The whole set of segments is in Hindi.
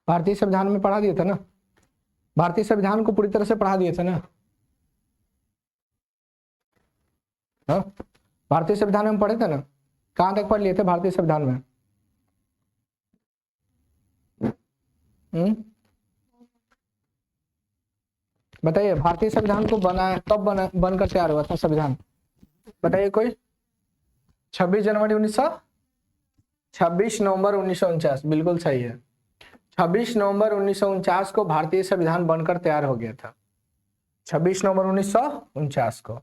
भारतीय संविधान में पढ़ा दिए थे ना, भारतीय संविधान को पूरी तरह से पढ़ा दिए थे ना। हाँ, भारतीय संविधान में पढ़े थे ना, कहां तक पढ़ लिए थे भारतीय संविधान में? बताइए, भारतीय संविधान को बनाया कब बनकर तैयार हुआ था संविधान? बताइए कोई। 26 नवंबर 1949, बिल्कुल सही है। 26 नवंबर 1949 को भारतीय संविधान बनकर तैयार हो गया था। 26 नवंबर 1949 को,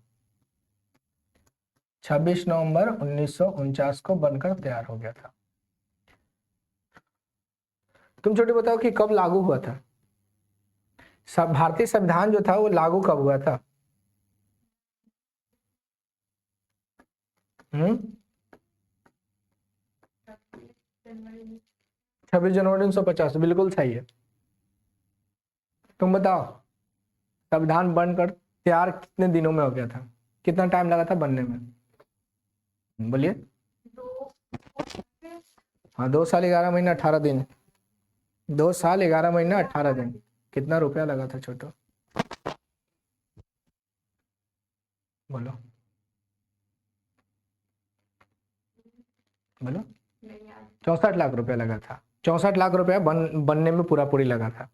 26 नवंबर 1949 को बनकर तैयार हो गया था। तुम छोटे बताओ कि कब लागू हुआ था? सब भारतीय संविधान जो था वो लागू कब हुआ था? 26 जनवरी 1950, बिल्कुल सही है। तुम बताओ, संविधान बनकर तैयार कितने दिनों में हो गया था? कितना टाइम लगा था बनने में? बोलिए। हाँ, 2 साल 11 महीना 18 दिन। 2 साल 11 महीना 18 दिन। कितना रुपया लगा था छोटो? बोलो बोलो। 64 लाख रुपया लगा था। 64 लाख रुपया बनने में पूरा पूरी लगा था,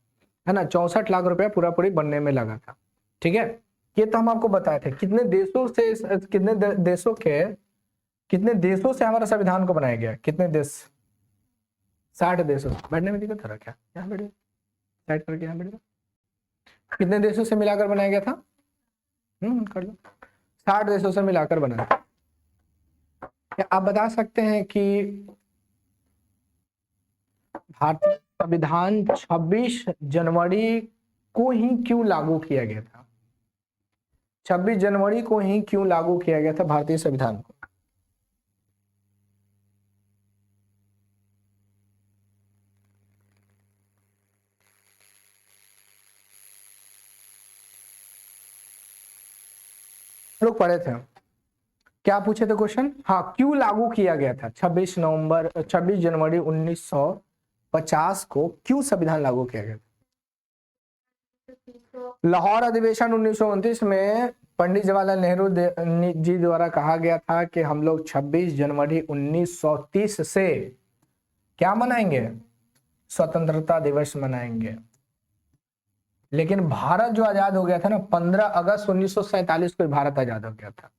है ना। 64 लाख रुपया पूरा पूरी बनने में लगा था। ठीक है, ये तो हम आपको बताए थे। कितने देशों से हमारा संविधान को बनाया गया? कितने देश? 60 देशों। बैठने में दिक्कत हो रहा क्या? यहाँ बैठिए, साइड करके यहाँ बैठिए। कितने देशों से मिलाकर बनाया गया था? कर लो। 60 देशों से मिलाकर बना। क्या आप बता सकते हैं कि भारतीय संविधान 26 जनवरी को ही क्यों लागू किया गया था? 26 जनवरी को ही क्यों लागू किया गया था भारतीय संविधान को? लोग पढ़े थे, क्या पूछे थे क्वेश्चन? हाँ, क्यों लागू किया गया था? 26 जनवरी 1950 को क्यों संविधान लागू किया गया था? लाहौर अधिवेशन 1929 में पंडित जवाहरलाल नेहरू जी द्वारा कहा गया था कि हम लोग 26 जनवरी 1930 से क्या मनाएंगे? स्वतंत्रता दिवस मनाएंगे। लेकिन भारत जो आजाद हो गया था ना, 15 अगस्त 1947 को भारत आजाद हो गया था।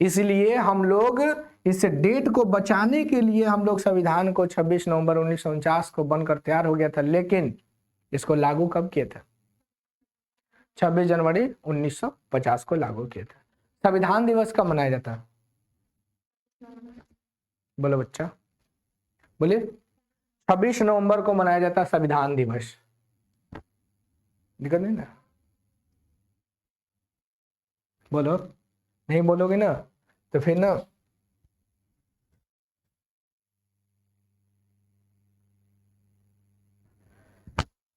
इसलिए हम लोग इस डेट को बचाने के लिए हम लोग संविधान को 26 नवंबर 1949 को बनकर तैयार हो गया था। लेकिन इसको लागू कब किया था? 26 जनवरी 1950 को लागू किया था। संविधान दिवस कब मनाया जाता है? बोलो बच्चा, बोलिए। 26 नवंबर को मनाया जाता है संविधान दिवस। दिक्कत नहीं ना? बोलो। नहीं बोलोगे ना तो फिर ना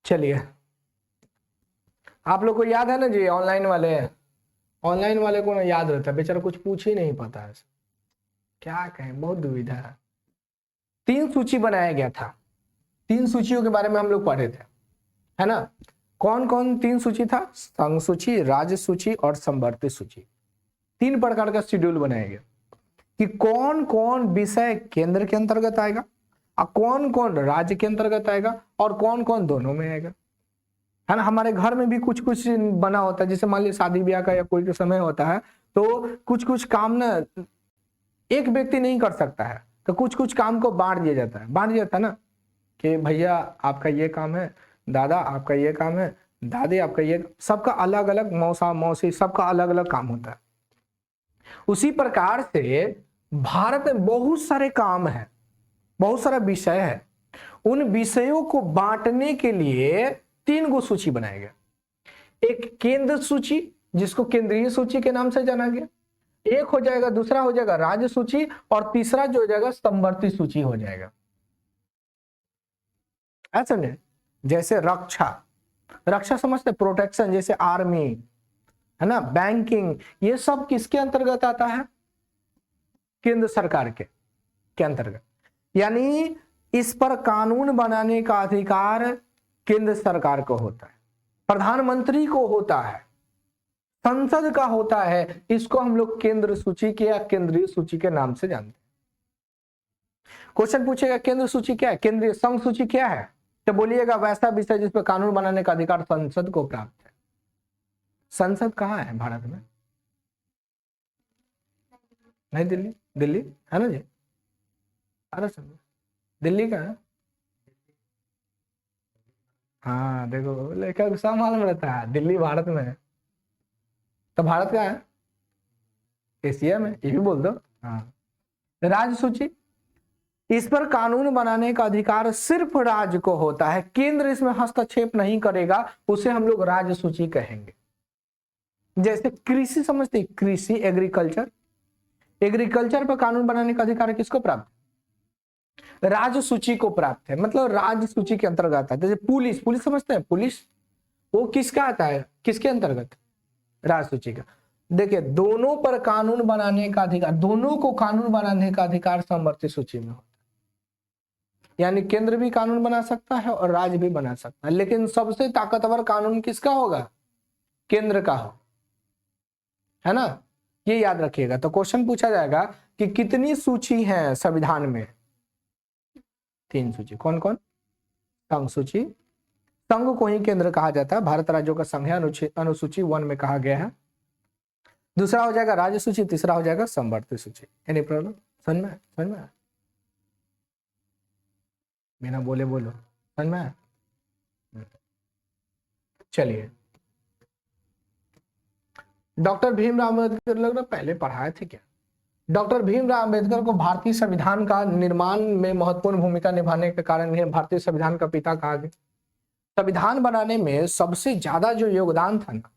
चलिए, आप लोग को याद है ना जी, ऑनलाइन वाले को ना याद रहता है, बेचारा कुछ पूछ ही नहीं पाता है। क्या कहें, बहुत दुविधा है। 3 सूची बनाया गया था। 3 सूचियों के बारे में हम लोग पढ़े थे, है ना। कौन कौन 3 सूची था? संघ सूची, राज्य सूची और समवर्ती सूची। 3 प्रकार का शेड्यूल बनाया गया कि कौन कौन विषय केंद्र के अंतर्गत आएगा और कौन कौन राज्य के अंतर्गत आएगा और कौन कौन दोनों में आएगा, है ना। हमारे घर में भी कुछ कुछ बना होता है, जैसे मान लीजिए शादी ब्याह का या कोई का समय होता है, तो कुछ कुछ काम ना एक व्यक्ति नहीं कर सकता है, तो कुछ कुछ काम को बांट दिया जाता है ना, कि भैया आपका ये काम है, दादा आपका ये काम है, दादी आपका ये, सबका अलग अलग, मौसा मौसी सबका अलग अलग काम होता है। उसी प्रकार से भारत में बहुत सारे काम है, बहुत सारा विषय है। उन विषयों को बांटने के लिए 3 गो सूची बनाया गया। एक केंद्र सूची, जिसको केंद्रीय सूची के नाम से जाना गया, एक हो जाएगा, दूसरा हो जाएगा राज्य सूची, और तीसरा जो हो जाएगा समवर्ती सूची हो जाएगा। ऐसा नहीं, जैसे रक्षा समझते, प्रोटेक्शन, जैसे आर्मी, है ना, बैंकिंग, ये सब किसके अंतर्गत आता है? केंद्र सरकार के अंतर्गत। यानी इस पर कानून बनाने का अधिकार केंद्र सरकार को होता है, प्रधानमंत्री को होता है, संसद का होता है। इसको हम लोग केंद्र सूची के या केंद्रीय सूची के नाम से जानते हैं। क्वेश्चन पूछेगा केंद्र सूची क्या है, केंद्रीय संघ सूची क्या है, तो बोलिएगा वैसा विषय जिस पर कानून बनाने का अधिकार संसद को प्राप्त है। संसद कहाँ है भारत में? नहीं, दिल्ली, दिल्ली है ना जी, अरे दिल्ली का है। हाँ देखो, लेकर सब मालूम रहता है, दिल्ली भारत में है। तो भारत का है एशिया में, ये भी बोल दो। हाँ, राज्य सूची, इस पर कानून बनाने का अधिकार सिर्फ राज्य को होता है, केंद्र इसमें हस्तक्षेप नहीं करेगा, उसे हम लोग राज्य सूची कहेंगे। जैसे कृषि समझते, कृषि एग्रीकल्चर, एग्रीकल्चर पर कानून बनाने का अधिकार किसको प्राप्त है? राज्य सूची को प्राप्त है, मतलब राज्य सूची के अंतर्गत आता है। जैसे पुलिस, पुलिस समझते हैं, पुलिस वो किसका आता है, किसके अंतर्गत? राज्य सूची का। देखिए, दोनों पर कानून बनाने का अधिकार, दोनों को कानून बनाने का अधिकार समवर्ती सूची में होता है। यानी केंद्र भी कानून बना सकता है और राज्य भी बना सकता है, लेकिन सबसे ताकतवर कानून किसका होगा? केंद्र का हो, है ना, ये याद रखिएगा। तो क्वेश्चन पूछा जाएगा कि कितनी सूची है संविधान में? 3 सूची। कौन कौन? संघ सूची, संघ को ही केंद्र कहा जाता है, भारत राज्यों का संघ है, अनुसूची 1 में कहा गया है। दूसरा हो जाएगा राज्य सूची, तीसरा हो जाएगा समवर्ती सूची। Any problem? समझ में? समझ में? बिना बोले बोलो, समझ में? चलिए, डॉक्टर भीमराव अम्बेडकर, लग रहा पहले पढ़ाए थे क्या? डॉक्टर भीमराव अम्बेडकर को भारतीय संविधान का निर्माण में महत्वपूर्ण भूमिका निभाने के कारण इन्हें भारतीय संविधान का पिता कहा गया। संविधान बनाने में सबसे ज्यादा जो योगदान था ना,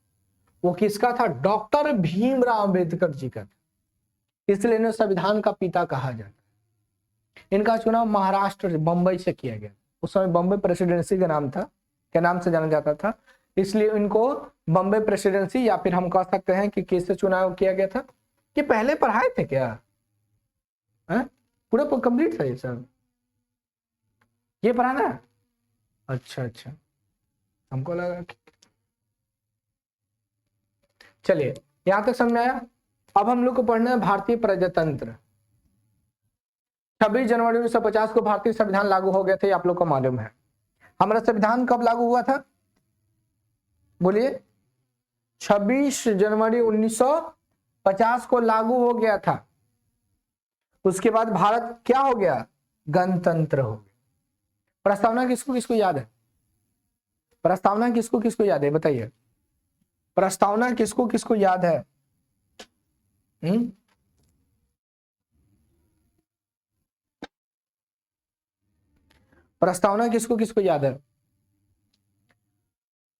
वो किसका था? डॉक्टर भीमराव अम्बेडकर जी का था, इसलिए इन्हें संविधान का पिता कहा जाता है। इनका चुनाव महाराष्ट्र, बंबई से किया गया। उस समय बंबई प्रेसिडेंसी का नाम था, क्या नाम से जाना जाता था, इसलिए इनको बंबई प्रेसिडेंसी, या फिर हम कह सकते हैं कि किससे चुनाव किया गया था। ये पहले पढ़ाए थे क्या? पूरा कंप्लीट था ये सब, ये पढ़ाना? अच्छा अच्छा, हमको लगा। चलिए, यहां तक समझ में आया। अब हम लोग को पढ़ना है भारतीय प्रजातंत्र। 26 जनवरी 1950 को भारतीय संविधान लागू हो गया था, आप लोग को मालूम है। हमारा संविधान कब लागू हुआ था? बोलिए। 26 जनवरी 1950 को लागू हो गया था। उसके बाद भारत क्या हो गया? गणतंत्र हो गया। प्रस्तावना किसको किसको याद है? प्रस्तावना किसको किसको याद है, बताइए। प्रस्तावना किसको किसको याद है? प्रस्तावना किसको किसको याद है?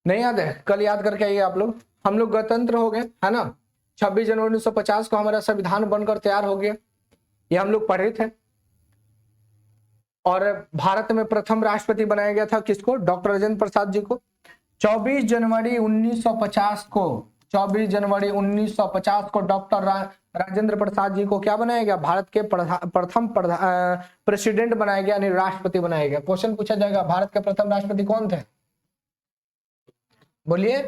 नहीं याद है? कल याद करके आइए आप लोग। हम लोग गणतंत्र हो गए, है ना। 26 जनवरी 1950 को हमारा संविधान बनकर तैयार हो गया, ये हम लोग पढ़े थे। और भारत में प्रथम राष्ट्रपति बनाया गया था किसको? डॉक्टर राजेंद्र प्रसाद जी को। 24 जनवरी 1950 को, 24 जनवरी 1950 को डॉक्टर राजेंद्र प्रसाद जी को क्या बनाया गया? भारत के प्रथम प्रेसिडेंट बनाया गया, यानी राष्ट्रपति बनाया गया। क्वेश्चन पूछा जाएगा भारत के प्रथम राष्ट्रपति कौन थे? बोलिए।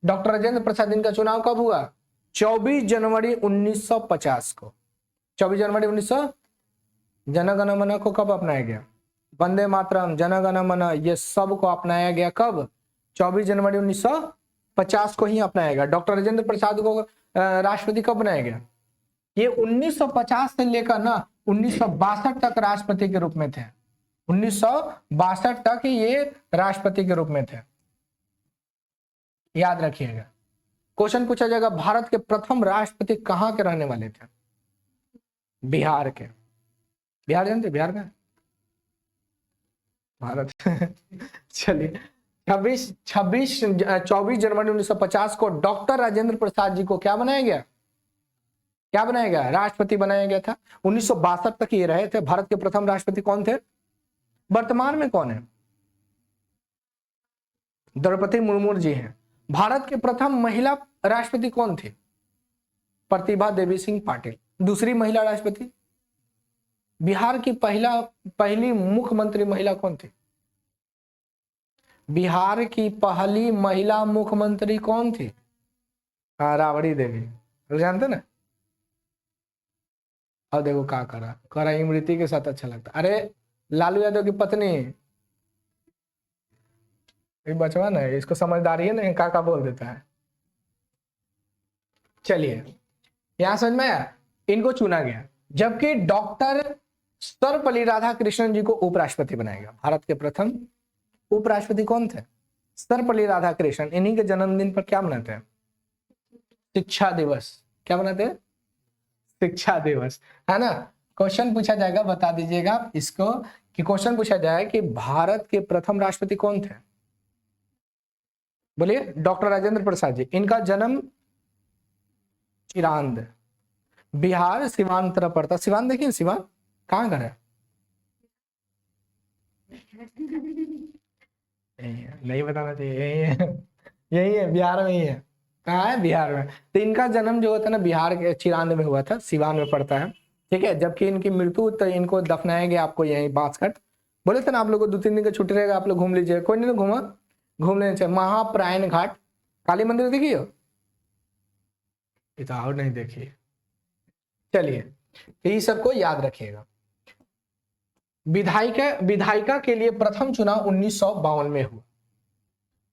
डॉक्टर राजेंद्र प्रसाद, इनका चुनाव कब हुआ? 24 जनवरी 1950 को। 24 जनवरी 1900 जनगण मन को कब अपनाया गया? वंदे मातरम, जनगण मन, ये सब को अपनाया गया कब? 24 जनवरी 1950 को ही अपनाया गया। डॉक्टर राजेंद्र प्रसाद को राष्ट्रपति कब बनाया गया? ये 1950 से लेकर ना 1962 तक राष्ट्रपति के रूप में थे। 1962 तक ये राष्ट्रपति के रूप में थे, याद रखिएगा। क्वेश्चन पूछा जाएगा भारत के प्रथम राष्ट्रपति कहां के रहने वाले थे? बिहार के। बिहार जानते? बिहार का भारत चलिए, 24 जनवरी 1950 को डॉक्टर राजेंद्र प्रसाद जी को क्या बनाया गया? क्या बनाया गया? राष्ट्रपति बनाया गया था। 1962 तक ये रहे थे। भारत के प्रथम राष्ट्रपति कौन थे? वर्तमान में कौन है? द्रौपदी मुर्मू जी हैं। भारत के प्रथम महिला राष्ट्रपति कौन थी? प्रतिभा देवी सिंह पाटिल। दूसरी महिला राष्ट्रपति बिहार की पहली मुख्यमंत्री महिला कौन थी? बिहार की पहली महिला मुख्यमंत्री कौन थी? हाँ, राबड़ी देवी, जानते ना। और देखो क्या करा इमरती के साथ अच्छा लगता। अरे लालू यादव की पत्नी, ये बचवा ना, इसको समझदारी है ना, का बोल देता है। चलिए, यहां समझ में आया। इनको चुना गया, जबकि डॉक्टर सर्वपल्ली राधाकृष्णन जी को उपराष्ट्रपति बनाया गया। भारत के प्रथम उपराष्ट्रपति कौन थे? सर्वपल्ली राधाकृष्णन। इन्हीं के जन्मदिन पर क्या मनाते हैं? शिक्षा दिवस। क्या मनाते हैं? शिक्षा दिवस, है ना। क्वेश्चन पूछा जाएगा, बता दीजिएगा इसको, कि क्वेश्चन पूछा जाए कि भारत के प्रथम राष्ट्रपति कौन थे? बोलिए। डॉक्टर राजेंद्र प्रसाद जी। इनका जन्म चिरांद, बिहार, सिवान तरफ पड़ता। सिवान देखिए, सिवान कहाँ घर है? नहीं बताना चाहिए, यही है, यही है, बिहार में ही है। कहाँ है? बिहार में। तो इनका जन्म जो होता है ना, बिहार के चिरांद में हुआ था, सिवान में पड़ता है, ठीक है। जबकि इनकी मृत्यु, तो इनको दफनाया गया आपको यही बांसकट। बोले थे ना आप लोग को 2-3 दिन का छुट्टी रहेगा, आप लोग घूम लीजिए। कोई नहीं घूमा, घूम लेना चाहिए। महाप्रायण घाट, काली मंदिर देखिए, ये तो और नहीं देखिए। चलिए, तो ये सबको याद रखिएगा। विधायिका के लिए प्रथम चुनाव 1952 में हुआ।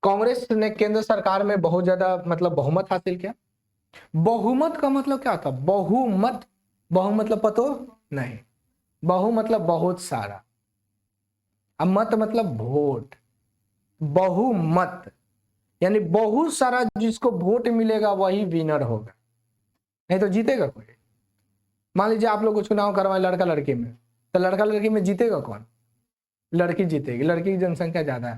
कांग्रेस ने केंद्र सरकार में बहुत ज्यादा मतलब बहुमत हासिल किया। बहुमत का मतलब क्या था? बहुमत, बहु मतलब पतो नहीं, बहु मतलब बहुत सारा, अब मत मतलब वोट। बहुमत यानी बहुत सारा जिसको वोट मिलेगा वही विनर होगा, नहीं तो जीतेगा कोई? मान लीजिए आप लोग को चुनाव करवाए लड़का लड़की में, तो लड़का लड़की में जीतेगा कौन? लड़की जीतेगी। लड़की की जनसंख्या ज्यादा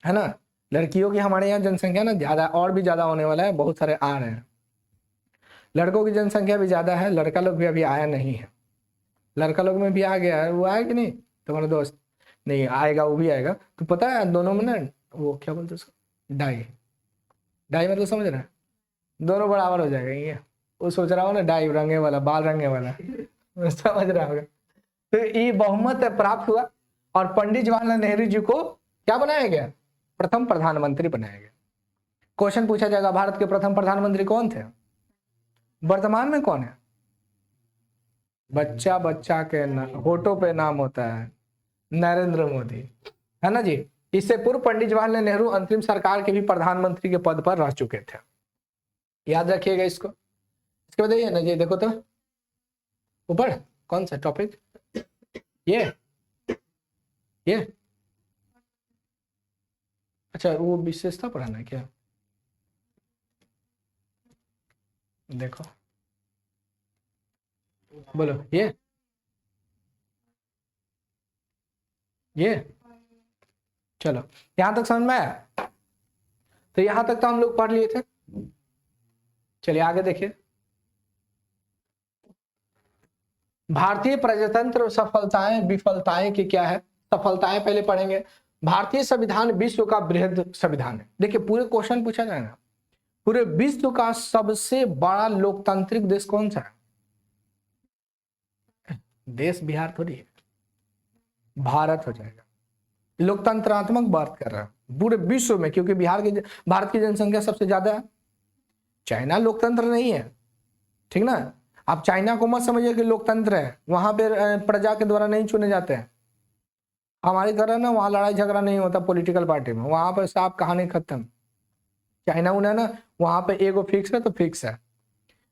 है ना। लड़कियों की हमारे यहाँ जनसंख्या ना ज्यादा, और भी ज्यादा होने वाला है, बहुत सारे आ रहे हैं। लड़कों की जनसंख्या भी ज्यादा है, लड़का लोग भी अभी आया नहीं है। लड़का लोग में भी आ गया है, वो आया कि नहीं? तुम्हारा दोस्त नहीं आएगा, वो भी आएगा। तो पता है दोनों में ना, वो क्या बोलते उसको, डाई। डाई मतलब समझ रहा है? दोनों बराबर हो जाएगा। ये वो सोच रहा हो ना, डाई रंगे वाला, बाल रंगे वाला समझ रहा होगा। तो ये बहुमत प्राप्त हुआ और पंडित जवाहरलाल नेहरू जी को क्या बनाया गया? प्रथम प्रधानमंत्री बनाया गया। क्वेश्चन पूछा जाएगा, भारत के प्रथम प्रधानमंत्री कौन थे? वर्तमान में कौन है? बच्चा बच्चा के होठों पे नाम होता है नरेंद्र मोदी, है ना जी। इससे पूर्व पंडित जवाहरलाल नेहरू अंतरिम सरकार के भी प्रधानमंत्री के पद पर रह चुके थे। याद रखिएगा इसको। इसके बताइए ना जी, देखो तो ऊपर कौन सा टॉपिक, ये अच्छा, वो विशेषता पढ़ाना है क्या? देखो, बोलो। ये चलो, यहां तक समझ में आया? तो यहां तक तो हम लोग पढ़ लिए थे। चलिए आगे देखिए। भारतीय प्रजातंत्र सफलताएं विफलताएं की क्या है? सफलताएं पहले पढ़ेंगे। भारतीय संविधान विश्व का बृहद संविधान है। देखिए पूरे क्वेश्चन पूछा जाएगा, पूरे विश्व का सबसे बड़ा लोकतांत्रिक देश कौन सा है? देश बिहार थोड़ी है, भारत हो जाएगा। लोकतंत्रात्मक बात कर रहा है पूरे विश्व में, क्योंकि भारत की जनसंख्या सबसे ज्यादा है। चाइना लोकतंत्र नहीं है, ठीक ना। आप चाइना को मत समझिए कि लोकतंत्र है, वहां पे प्रजा के द्वारा नहीं चुने जाते हैं। हमारी तरह ना वहां लड़ाई झगड़ा नहीं होता पॉलिटिकल पार्टी में, वहां पर साफ कहानी खत्म। चाइना उन्हें ना, वहां पे एगो फिक्स है तो फिक्स है।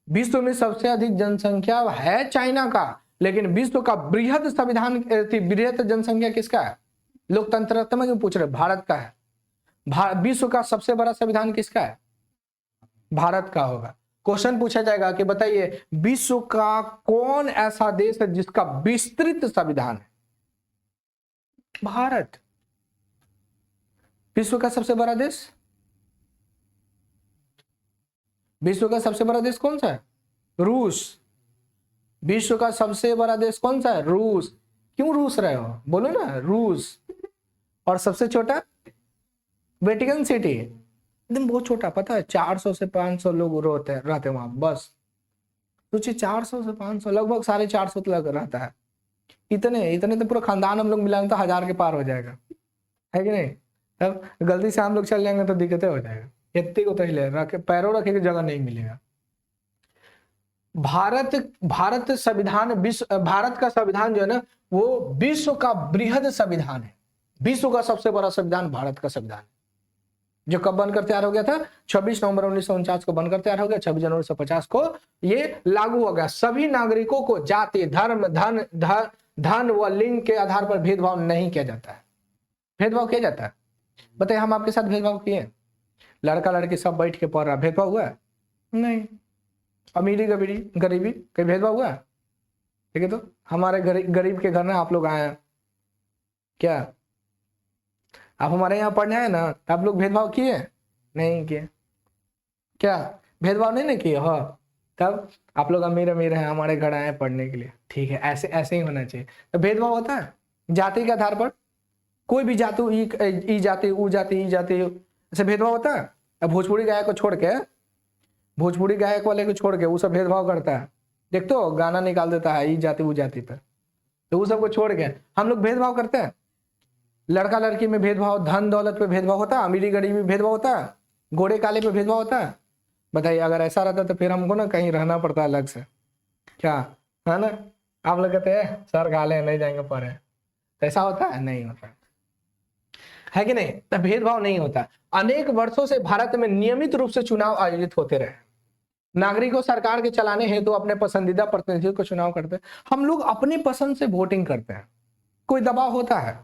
विश्व में सबसे अधिक जनसंख्या है चाइना का, लेकिन विश्व का बृहद संविधान, बृहद जनसंख्या किसका है? लोकतंत्रात्मक में पूछ रहे, भारत का है। विश्व का सबसे बड़ा संविधान किसका है? भारत का होगा। क्वेश्चन पूछा जाएगा कि बताइए विश्व का कौन ऐसा देश है जिसका विस्तृत संविधान है? भारत। विश्व का सबसे बड़ा देश, विश्व का सबसे बड़ा देश कौन सा है? रूस। विश्व का सबसे बड़ा देश कौन सा है? रूस। क्यों रूस रहे हो, बोलो ना, रूस। और सबसे छोटा वेटिकन सिटी, एकदम बहुत छोटा, पता है 400 से 500 लोग रहते हैं वहां बस। सोचिए 400 से 500, लगभग 450 तक रहता है। इतने इतने तो पूरा खानदान हम लोग मिलाएंगे तो 1000 के पार हो जाएगा, है कि नहीं। तब गलती से हम लोग चल जाएंगे तो दिक्कतें हो जाएगा। इतने को तो ही ले रखे, पैरों रखे की जगह नहीं मिलेगा। भारत संविधान भारत का संविधान जो है ना वो विश्व का बृहद संविधान है। विश्व का सबसे बड़ा संविधान भारत का संविधान, जो कब बनकर तैयार हो गया था, 26 नवंबर 1949 को बनकर तैयार हो गया। 26 जनवरी 1950 को ये लागू हो गया। सभी नागरिकों को जाति, धर्म, धन व लिंग के आधार पर भेदभाव नहीं किया जाता है। भेदभाव किया जाता है? बताइए, हम आपके साथ भेदभाव किए? लड़का लड़की सब बैठ के पढ़ रहा, भेदभाव हुआ? नहीं। अमीरी गरीबी कहीं भेदभाव हुआ? ठीक है, तो हमारे गरीब के घर में आप लोग आए हैं, क्या आप हमारे यहाँ पढ़ने आए ना, तो आप लोग भेदभाव किए? नहीं किए। क्या भेदभाव नहीं ना किए? हाँ, तब आप लोग अमीर हैं, हमारे घर आए पढ़ने के लिए, ठीक है, ऐसे ऐसे ही होना चाहिए। तो भेदभाव होता है जाति के आधार पर, कोई भी जाति, ई जाति, ऊ जाति, ई जाति, ऐसे भेदभाव होता है? अब भोजपुरी गायक को छोड़ के, भोजपुरी गायक वाले को छोड़ के वो सब भेदभाव करता है, देख तो गाना निकाल देता है ई जाति ऊ जाति पर, तो वो सब को छोड़ के हम लोग भेदभाव करते हैं। लड़का लड़की में भेदभाव, धन दौलत पे भेदभाव होता है, अमीरी गरीबी में भेदभाव होता है, गोरे काले पे भेदभाव होता है? बताइए, अगर ऐसा रहता तो फिर हमको ना कहीं रहना पड़ता अलग से, क्या है ना। आप लोग कहते हैं सर काले नहीं जाएंगे पढ़े, ऐसा होता है? नहीं होता है कि नहीं। तो भेदभाव नहीं होता। अनेक वर्षों से भारत में नियमित रूप से चुनाव आयोजित होते रहे। नागरिकों सरकार के चलाने हेतु तो अपने पसंदीदा प्रतिनिधियों को चुनाव करते हैं। हम लोग अपनी पसंद से वोटिंग करते हैं, कोई दबाव होता है?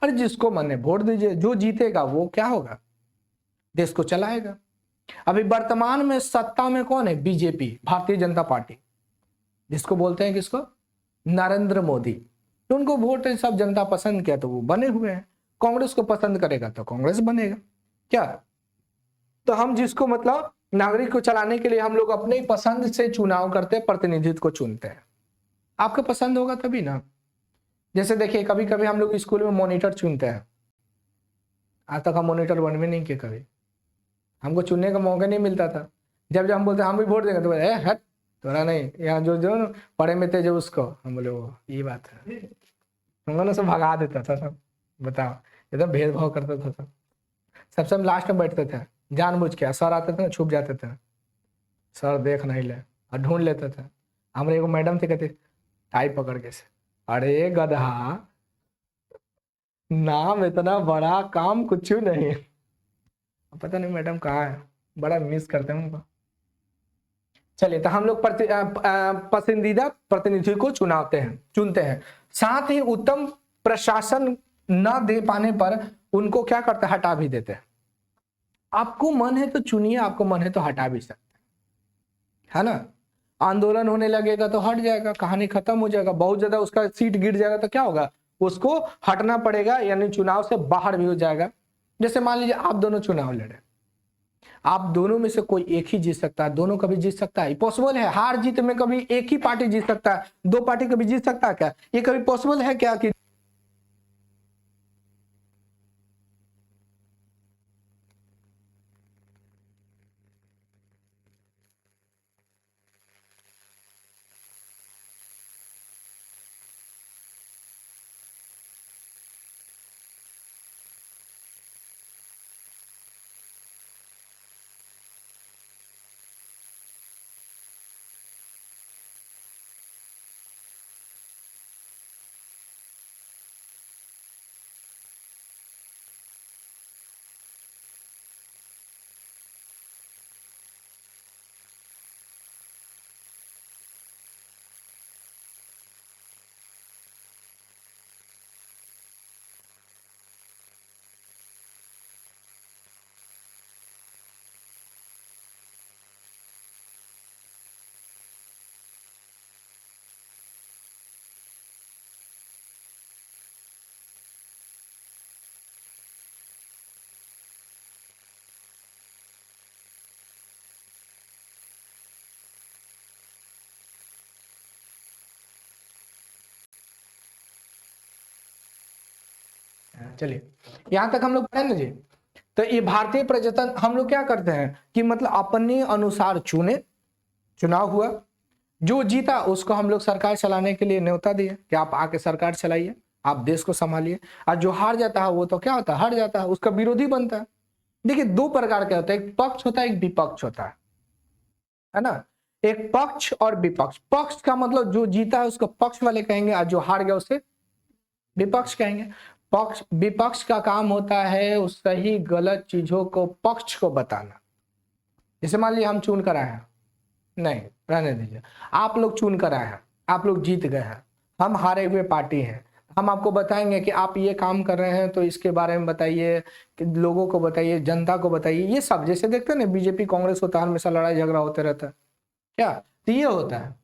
अरे जिसको मन है वोट दीजिए, जो जीतेगा वो क्या होगा, देश को चलाएगा। अभी वर्तमान में सत्ता में कौन है? बीजेपी, भारतीय जनता पार्टी, जिसको बोलते हैं किसको? नरेंद्र मोदी। तो उनको वोट सब जनता पसंद किया तो वो बने हुए हैं। कांग्रेस को पसंद करेगा तो कांग्रेस बनेगा, क्या। तो हम जिसको मतलब नागरिक को चलाने के लिए हम लोग अपने पसंद से चुनाव करते हैं, प्रतिनिधित्व को चुनते हैं। आपको पसंद होगा तभी ना। जैसे देखिए, कभी कभी हम लोग स्कूल में मॉनिटर चुनते हैं, आज तक हम मॉनिटर बन भी नहीं किए कभी, हमको चुनने का मौका नहीं मिलता था। जब जब हम बोलते हम भी वोट देंगे तो बोले हट तोरा नहीं, यहाँ जो जो पढ़े में थे जो उसको, हम बोले वो ये बात है, हम लोग सब भगा देता था सब। बताओ, एकदम भेदभाव करता था सब। सबसे हम लास्ट में बैठते थे जानबूझ के, सर आते थे ना छुप जाते थे, सर देख नहीं ले और ढूंढ लेते थे। हमारे एगो मैडम थे, कहते टाई पकड़ के से, अरे गधा नाम इतना बड़ा, काम कुछ नहीं। पता नहीं मैडम कहाँ है, बड़ा मिस करते हैं उनको। चलिए, तो हम लोग पसंदीदा प्रतिनिधि को चुनते हैं। साथ ही उत्तम प्रशासन न दे पाने पर उनको क्या करते हैं? हटा भी देते हैं। आपको मन है तो चुनिए, आपको मन है तो हटा भी सकते है ना। आंदोलन होने लगेगा तो हट जाएगा, कहानी खत्म हो जाएगा। बहुत ज्यादा उसका सीट गिर जाएगा तो क्या होगा? उसको हटना पड़ेगा, यानी चुनाव से बाहर भी हो जाएगा। जैसे मान लीजिए आप दोनों चुनाव लड़े, आप दोनों में से कोई एक ही जीत सकता है, दोनों कभी जीत सकता है? पॉसिबल है? हार जीत में कभी एक ही पार्टी जीत सकता है, दो पार्टी कभी जीत सकता है क्या? ये कभी पॉसिबल है क्या कि चलिए, यहां तक हम लोग पढ़े ना जी। तो ये भारतीय प्रजातंत्र हम लोग क्या करते हैं कि मतलब अपने अनुसार चुनाव हुआ, जो जीता उसको हम लोग सरकार चलाने के लिए न्योता दिए कि आप आके सरकार चलाइए, आप देश को संभालिए। और जो हार जाता है वो तो क्या होता है, हार जाता है, उसका विरोधी बनता है। देखिए दो प्रकार के होता है, एक पक्ष होता है, एक विपक्ष होता है ना। एक पक्ष और विपक्ष। पक्ष का मतलब जो जीता है उसको पक्ष वाले कहेंगे और जो हार गया उसे विपक्ष कहेंगे। पक्ष विपक्ष का काम होता है उस सही गलत चीजों को पक्ष को बताना। जैसे मान लीजिए हम चुन कर आए हैं, नहीं रहने दीजिए, आप लोग चुन कर आए हैं, आप लोग जीत गए हैं, हम हारे हुए पार्टी हैं, हम आपको बताएंगे कि आप ये काम कर रहे हैं तो इसके बारे में बताइए, कि लोगों को बताइए, जनता को बताइए। ये सब जैसे देखते हैं ना बीजेपी कांग्रेस होता है, हमेशा लड़ाई झगड़ा होते रहता है, क्या तो ये होता है।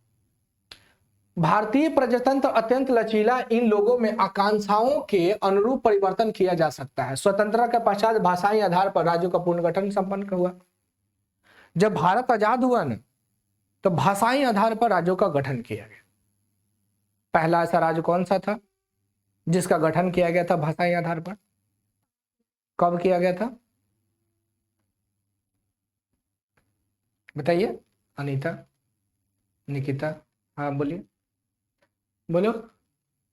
भारतीय प्रजातंत्र अत्यंत लचीला, इन लोगों में आकांक्षाओं के अनुरूप परिवर्तन किया जा सकता है। स्वतंत्रता के पश्चात भाषाई आधार पर राज्यों का पुनर्गठन संपन्न हुआ। जब भारत आजाद हुआ ना तो भाषाई आधार पर राज्यों का गठन किया गया। पहला ऐसा राज्य कौन सा था जिसका गठन किया गया था भाषाई आधार पर? कब किया गया था बताइए? अनीता, निकिता, हाँ बोलिए, बोलो,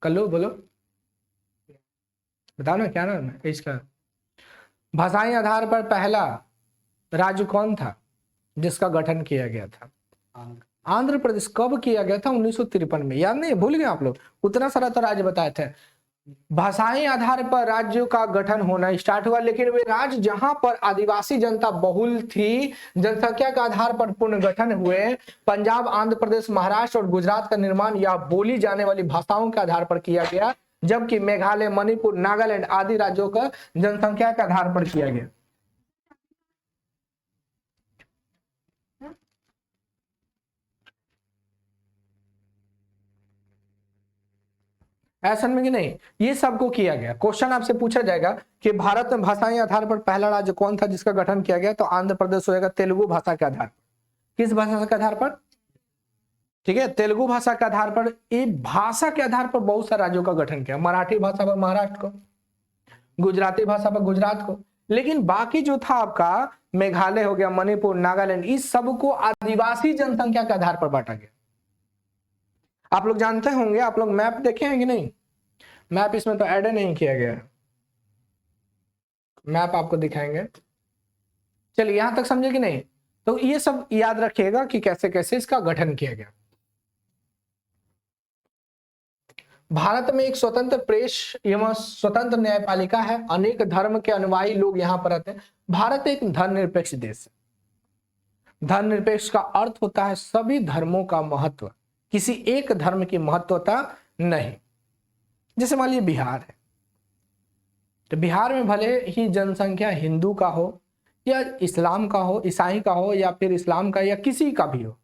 कल्लू बोलो, बताओ ना क्या नाम है इसका। भाषाई आधार पर पहला राज्य कौन था जिसका गठन किया गया था? आंध्र प्रदेश। कब किया गया था? 1953 में। याद नहीं, भूल गए आप लोग? उतना सारा तो राज्य बताए थे। भाषाई आधार पर राज्यों का गठन होना स्टार्ट हुआ, लेकिन वे राज्य जहां पर आदिवासी जनता बहुल थी, जनसंख्या के आधार पर पुनर्गठन हुए। पंजाब, आंध्र प्रदेश, महाराष्ट्र और गुजरात का निर्माण या बोली जाने वाली भाषाओं के आधार पर किया गया, जबकि मेघालय, मणिपुर, नागालैंड आदि राज्यों का जनसंख्या के आधार पर किया गया। ऐसा में कि नहीं, ये सबको किया गया। क्वेश्चन आपसे पूछा जाएगा कि भारत में भाषाई आधार पर पहला राज्य कौन था जिसका गठन किया गया, तो आंध्र प्रदेश होगा तेलुगु भाषा के आधार पर। किस भाषा के आधार पर? ठीक है, तेलुगु भाषा के आधार पर। ये भाषा के आधार पर बहुत सारे राज्यों का गठन किया। मराठी भाषा पर महाराष्ट्र को, गुजराती भाषा पर गुजरात को, लेकिन बाकी जो था आपका मेघालय हो गया, मणिपुर, नागालैंड, इस सबको आदिवासी जनसंख्या के आधार पर बांटा गया। आप लोग जानते होंगे, आप लोग मैप देखे हैं कि नहीं? मैप इसमें तो ऐड नहीं किया गया है, मैप आपको दिखाएंगे। चलिए यहां तक समझे कि नहीं? तो ये सब याद रखिएगा कि कैसे कैसे इसका गठन किया गया। भारत में एक स्वतंत्र प्रेस एवं स्वतंत्र न्यायपालिका है। अनेक धर्म के अनुयायी लोग यहाँ पर रहते हैं। भारत एक धर्मनिरपेक्ष देश है। धर्मनिरपेक्ष का अर्थ होता है सभी धर्मों का महत्व, किसी एक धर्म की महत्वता नहीं। जैसे मान लीजिए बिहार है, तो बिहार में भले ही जनसंख्या हिंदू का हो या इस्लाम का हो, ईसाई का हो या फिर इस्लाम का या किसी का भी हो,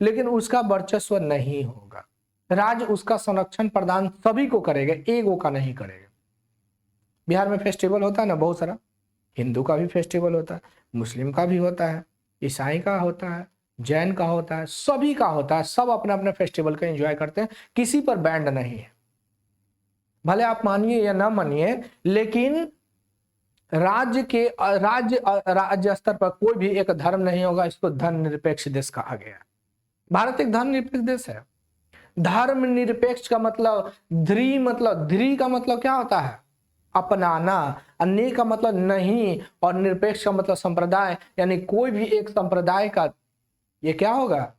लेकिन उसका वर्चस्व नहीं होगा। राज्य उसका संरक्षण प्रदान सभी को करेगा, एगो का नहीं करेगा। बिहार में फेस्टिवल होता है ना बहुत सारा, हिंदू का भी फेस्टिवल होता है, मुस्लिम का भी होता है, ईसाई का होता है, जैन का होता है, सभी का होता है। सब अपने अपने फेस्टिवल का एंजॉय करते हैं, किसी पर बैंड नहीं है। भले आप मानिए या ना मानिए, लेकिन राज्य स्तर पर कोई भी एक धर्म नहीं होगा। इसको धर्मनिरपेक्ष देश कहा गया। भारत एक धर्मनिरपेक्ष देश है। धर्मनिरपेक्ष का मतलब ध्री का मतलब क्या होता है? अपनाना। अन्य का मतलब नहीं, और निरपेक्ष का मतलब संप्रदाय, यानी कोई भी एक संप्रदाय का ये क्या होगा?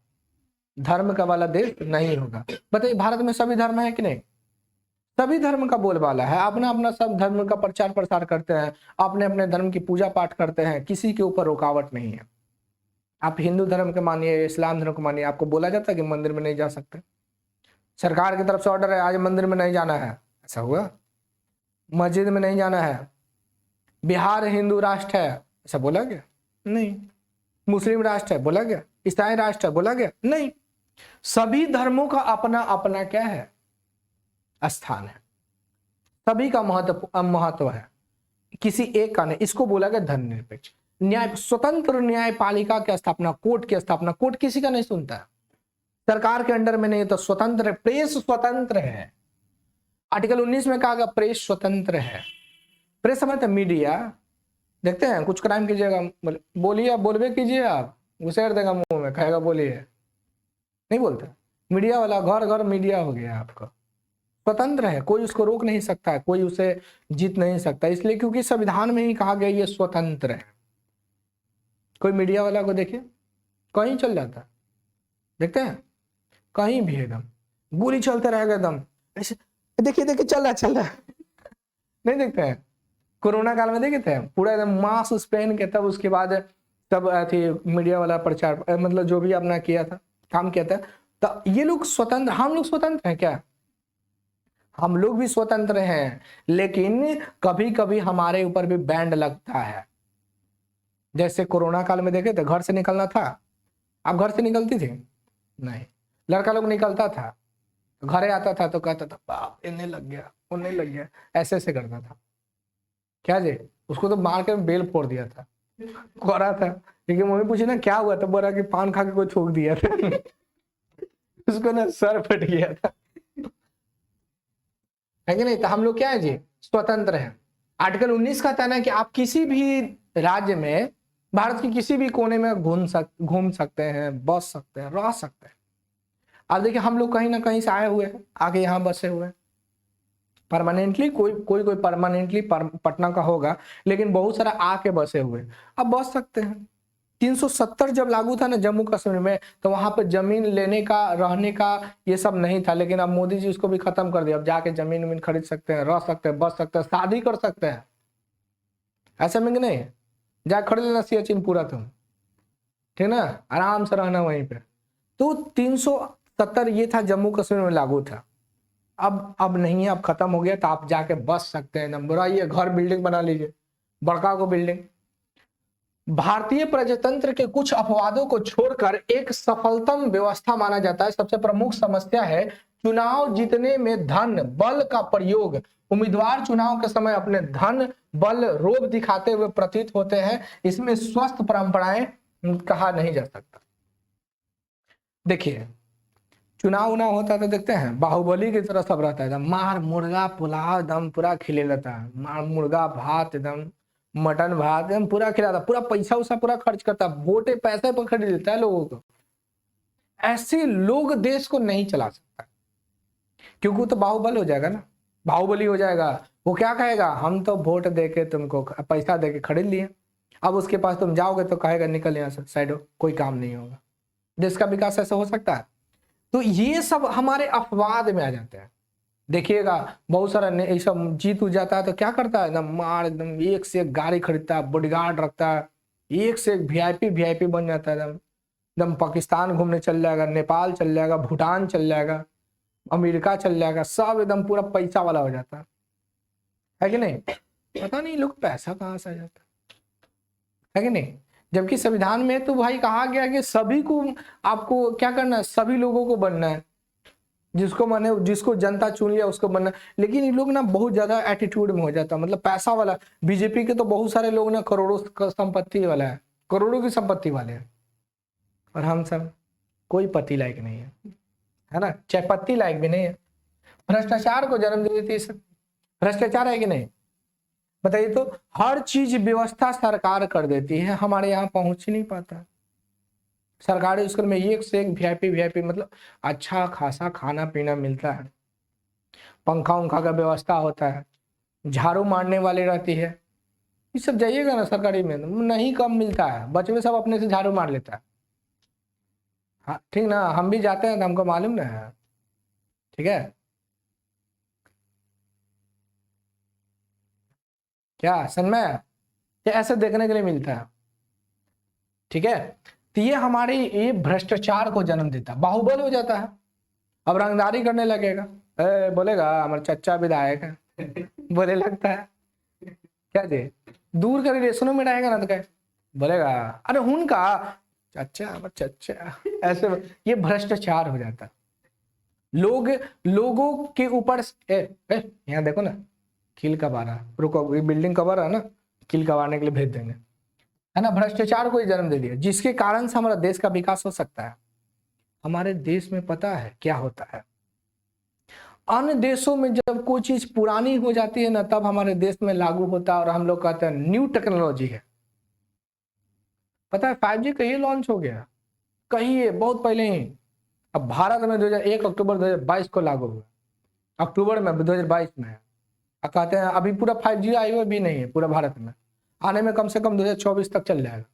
धर्म का वाला देश नहीं होगा। बताइए भारत में सभी धर्म है कि नहीं? सभी धर्म का बोलबाला है, अपना अपना सब धर्म का प्रचार प्रसार करते हैं, अपने अपने धर्म की पूजा पाठ करते हैं, किसी के ऊपर रुकावट नहीं है। आप हिंदू धर्म के मानिए, इस्लाम धर्म को मानिए, आपको बोला जाता है कि मंदिर में नहीं जा सकते? सरकार की तरफ से ऑर्डर है आज मंदिर में नहीं जाना है, ऐसा हुआ? मस्जिद में नहीं जाना है। बिहार हिंदू राष्ट्र है, ऐसा बोला गया? नहीं। मुस्लिम राष्ट्र है, बोला गया? ईसाई राष्ट्र है, बोला गया? नहीं। सभी धर्मों का अपना अपना क्या है? स्थान है। सभी का महत्व है, किसी एक का नहीं। इसको बोला गया धर्मनिरपेक्ष। न्याय, स्वतंत्र न्यायपालिका की स्थापना, कोर्ट की स्थापना। कोर्ट किसी का नहीं सुनता है, सरकार के अंडर में नहीं, तो स्वतंत्र है। प्रेस स्वतंत्र है। आर्टिकल 19 में कहा गया प्रेस स्वतंत्र है। प्रेस समझते मीडिया। देखते हैं कुछ क्राइम कीजिएगा, बोलिए, बोलबे कीजिए, आप घुसेड़ देगा मुंह में, कहेगा बोलिए, नहीं बोलते। मीडिया वाला घर घर मीडिया हो गया आपका, स्वतंत्र है, कोई उसको रोक नहीं सकता है, कोई उसे जीत नहीं सकता, इसलिए क्योंकि संविधान में ही कहा गया ये स्वतंत्र है। कोई मीडिया वाला को देखिए कहीं चल जाता है, देखते हैं कहीं भी एकदम गोली चलते रहेगा एकदम ऐसे, देखिए देखिए चल रहा है नहीं देखते हैं। कोरोना काल में देखे थे पूरा एकदम मास्क पहन के, तब उसके बाद तब थी मीडिया वाला प्रचार, मतलब जो भी अपना किया था, काम किया था। तो ये लोग स्वतंत्र, हम लोग स्वतंत्र हैं क्या? हम लोग भी स्वतंत्र हैं, लेकिन कभी कभी हमारे ऊपर भी बैंड लगता है। जैसे कोरोना काल में देखे थे, घर से निकलना था, आप घर से निकलती थी नहीं, लड़का लोग निकलता था, घरे आता था तो कहता था बाप इन्हें लग गया, उन्हें लग गया, ऐसे ऐसे करता था। क्या जी, उसको तो मार के बेल फोड़ दिया था, कोरा था। लेकिन मम्मी पूछी ना क्या हुआ, तो बोला कि पान खा के कोई थूक दिया था उसको ना सर फट गया था, है कि नहीं? तो हम लोग क्या है जी, स्वतंत्र हैं। आर्टिकल 19 कहता है ना कि आप किसी भी राज्य में, भारत के किसी भी कोने में घूम सकते हैं, बस सकते हैं, रह सकते हैं। अब देखिए हम लोग कहीं ना कहीं से आए हुए हैं, आके यहाँ बसे हुए हैं परमानेंटली, कोई परमानेंटली पटना का होगा, लेकिन बहुत सारा आके बसे हुए, अब बस सकते हैं। 370 जब लागू था ना जम्मू कश्मीर में, तो वहां पर जमीन लेने का, रहने का ये सब नहीं था, लेकिन अब मोदी जी उसको भी खत्म कर दिया। अब जाके जमीन वमीन खरीद सकते हैं, रह सकते हैं, बस सकते हैं, शादी कर सकते हैं, ऐसा में नहीं है, जा खरीद लेना सियाचिन पूरा तुम, ठीक ना, आराम से रहना वहीं पे। तो 370 ये था, जम्मू कश्मीर में लागू था। अब नहीं है, अब खत्म हो गया, तो आप जाके बस सकते हैं, नंबर आइए, घर बिल्डिंग बना लीजिए, बड़का को बिल्डिंग। भारतीय प्रजातंत्र के कुछ अपवादों को छोड़कर एक सफलतम व्यवस्था माना जाता है। सबसे प्रमुख समस्या है चुनाव जीतने में धन बल का प्रयोग। उम्मीदवार चुनाव के समय अपने धन बल रोब दिखाते हुए प्रतीत होते हैं, इसमें स्वस्थ परंपराएं कहा नहीं जा सकता। देखिए चुनाव उनाव होता है तो देखते हैं बाहुबली की तरह सब रहता है, एकदम मार मुर्गा पुलाव एकदम पूरा खिले रहता है, मार मुर्गा भात एकदम, मटन भात एकदम पूरा खिलाता, पूरा पैसा उसा पूरा खर्च करता, वोटे पैसे पर खरीद लेता है लोगों को। ऐसे लोग देश को नहीं चला सकता, क्योंकि वो तो बाहुबल हो जाएगा ना, बाहुबली हो जाएगा। वो क्या कहेगा, हम तो वोट दे के तुमको पैसा दे के खरीद लिए, अब उसके पास तुम जाओगे तो कहेगा निकल यहाँ से साइड हो, कोई काम नहीं होगा। देश का विकास ऐसा हो सकता है? तो ये सब हमारे अपवाद में आ जाते हैं। देखिएगा बहुत सारा ये सब जीत हो जाता है तो क्या करता है, एकदम मार एकदम एक से एक गाड़ी खरीदता है, बॉडीगार्ड रखता है, एक से एक वीआईपी बन जाता है, एकदम एकदम पाकिस्तान घूमने चल जाएगा, नेपाल चल जाएगा, भूटान चल जाएगा, अमेरिका चल जाएगा, सब एकदम पूरा पैसा वाला हो जाता है कि नहीं? पता नहीं लोग पैसा कहाँ से आ जाता है कि नहीं? जबकि संविधान में तो भाई कहा गया कि सभी को, आपको क्या करना है, सभी लोगों को बनना है, जिसको माने, जिसको जनता चुन लिया उसको बनना। लेकिन ये लोग ना बहुत ज्यादा एटीट्यूड में हो जाता है, मतलब पैसा वाला। बीजेपी के तो बहुत सारे लोग ना करोड़ों संपत्ति वाला है, करोड़ों की संपत्ति वाले हैं, और हम सब कोई पति लायक नहीं है ना, चाहे पत्ती लायक भी नहीं है। भ्रष्टाचार को जन्म दे देती है, भ्रष्टाचार है कि नहीं बताइए? तो हर चीज व्यवस्था सरकार कर देती है, हमारे यहाँ पहुंच ही नहीं पाता। सरकारी स्कूल में एक से एक वीआईपी मतलब अच्छा खासा खाना पीना मिलता है, पंखा उंखा का व्यवस्था होता है, झाड़ू मारने वाले रहती है। ये सब जाइएगा ना सरकारी में नहीं कम मिलता है, बच्चे सब अपने से झाड़ू मार लेता है। हाँ ठीक ना, हम भी जाते हैं तो हमको मालूम ना है, ठीक है? क्या सनमय, ये ऐसे देखने के लिए मिलता है, ठीक है? तो ये हमारे ये भ्रष्टाचार को जन्म देता है, बाहुबल हो जाता है, अब रंगदारी करने लगेगा, बोलेगा हमारे चच्चा विधायक है बोले लगता है क्या दे, दूर कर रिलेशनों में रहेगा ना तो क्या बोलेगा, अरे उनका चच्चा चच्चा, ऐसे ये भ्रष्टाचार हो जाता है। लोग लोगों के ऊपर यहाँ देखो ना, किल कब आ रहा, रुको ये बिल्डिंग कब आ रहा ना, किल कबाड़ने के लिए भेज देंगे, है ना? भ्रष्टाचार को जन्म दे दिया, जिसके कारण से हमारा देश का विकास हो सकता है। हमारे देश में पता है क्या होता है, अन्य देशों में जब कोई चीज पुरानी हो जाती है ना, तब हमारे देश में लागू होता है और हम लोग कहते हैं न्यू टेक्नोलॉजी है। पता है 5G कहीं लॉन्च हो गया, कहीं बहुत पहले ही, अब भारत में 1 अक्टूबर 2022 को लागू हुआ, अक्टूबर में 2022 में है। कहते हैं अभी पूरा 5G आई हुआ भी नहीं है पूरा भारत में, आने में कम से कम 2024 तक चल जाएगा,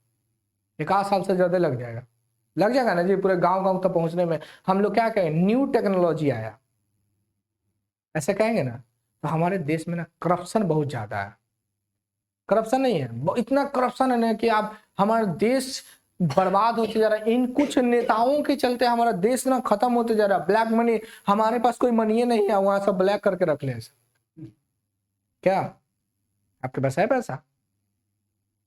1 साल से ज्यादा लग जाएगा ना जी पूरे गांव तक पहुंचने में। हम लोग क्या कहें, न्यू टेक्नोलॉजी आया, ऐसे कहेंगे ना। तो हमारे देश में ना करप्शन बहुत ज्यादा है, करप्शन नहीं है, इतना करप्शन है ना कि आप, हमारा देश बर्बाद होते जा रहा है। इन कुछ नेताओं के चलते हमारा देश ना खत्म होते जा रहा है। ब्लैक मनी, हमारे पास कोई मनी नहीं है, वहां सब ब्लैक करके रख ले। क्या आपके पास है पैसा?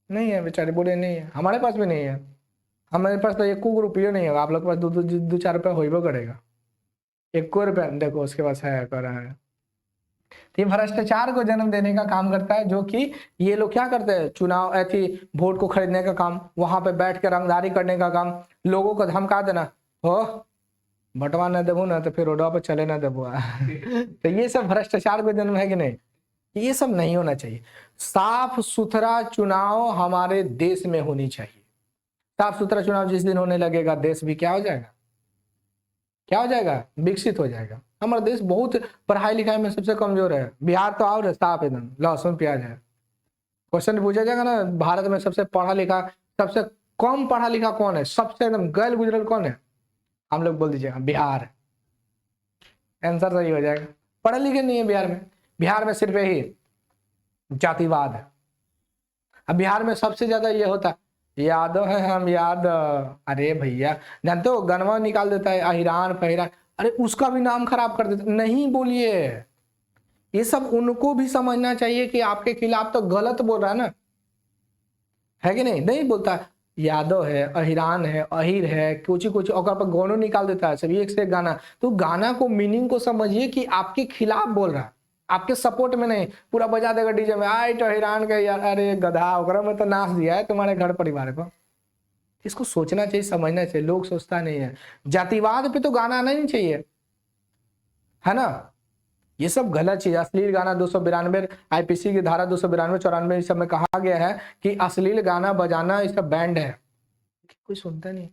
नहीं है, बेचारे बोले नहीं है, हमारे पास भी नहीं है। हमारे पास तो 1 रुपया नहीं होगा, आप लोग के पास दो 4 रुपया हो करेगा। 1 रुपया देखो उसके पास है, कर रहा है। तो ये भ्रष्टाचार को जन्म देने का काम करता है, जो कि ये लोग क्या करते हैं, चुनाव ऐसी वोट को खरीदने का काम, वहां पे बैठ के रंगदारी करने का काम, लोगों को धमका देना, हो बंटवा न देबू ना तो फिर रोडवा पे चले ना देबू। तो ये सब भ्रष्टाचार को जन्म है कि नहीं? ये सब नहीं होना चाहिए। साफ सुथरा चुनाव हमारे देश में होनी चाहिए। साफ सुथरा चुनाव जिस दिन होने लगेगा, देश भी क्या हो जाएगा, क्या हो जाएगा, विकसित हो जाएगा। हमारा देश बहुत पढ़ाई लिखाई में सबसे कमजोर है, बिहार तो और साफ एकदम लहसुन प्याज है। क्वेश्चन पूछा जाएगा ना, भारत में सबसे पढ़ा लिखा, सबसे कम पढ़ा लिखा कौन है, सबसे एकदम गैल गुजरल कौन है, हम लोग बोल दीजिएगा बिहार। आंसर सही हो जाएगा। पढ़े लिखे नहीं है बिहार में, बिहार में सिर्फ यही जातिवाद है। अब बिहार में सबसे ज्यादा ये होता, यादव है हम यादव, अरे भैया जानते हो गनवा निकाल देता है, अहिरान फहिरान, अरे उसका भी नाम खराब कर देता। नहीं बोलिए, ये सब उनको भी समझना चाहिए कि आपके खिलाफ तो गलत बोल रहा है ना, है कि नहीं? नहीं बोलता, यादव है, अहिरान है, अहिर है, कुछ और पर गानो निकाल देता है, सब एक से एक गाना। तो गाना को मीनिंग को समझिए कि आपके खिलाफ बोल रहा है, आपके सपोर्ट में नहीं। पूरा बजा देगा डीजे में, आए तो हैरान के यार, अरे गधा ओकरा में तो नाच दिया है तुम्हारे घर परिवार को। इसको सोचना चाहिए, समझना चाहिए, लोग सोचता नहीं है। जातिवाद पे तो गाना आना नहीं चाहिए, है ना? ये सब गलत चीज। अश्लील गाना 292 आईपीसी की धारा 292 94 इस सब में कहा गया है कि अश्लील गाना बजाना इस सब बैंड है। कोई सुनता नहीं,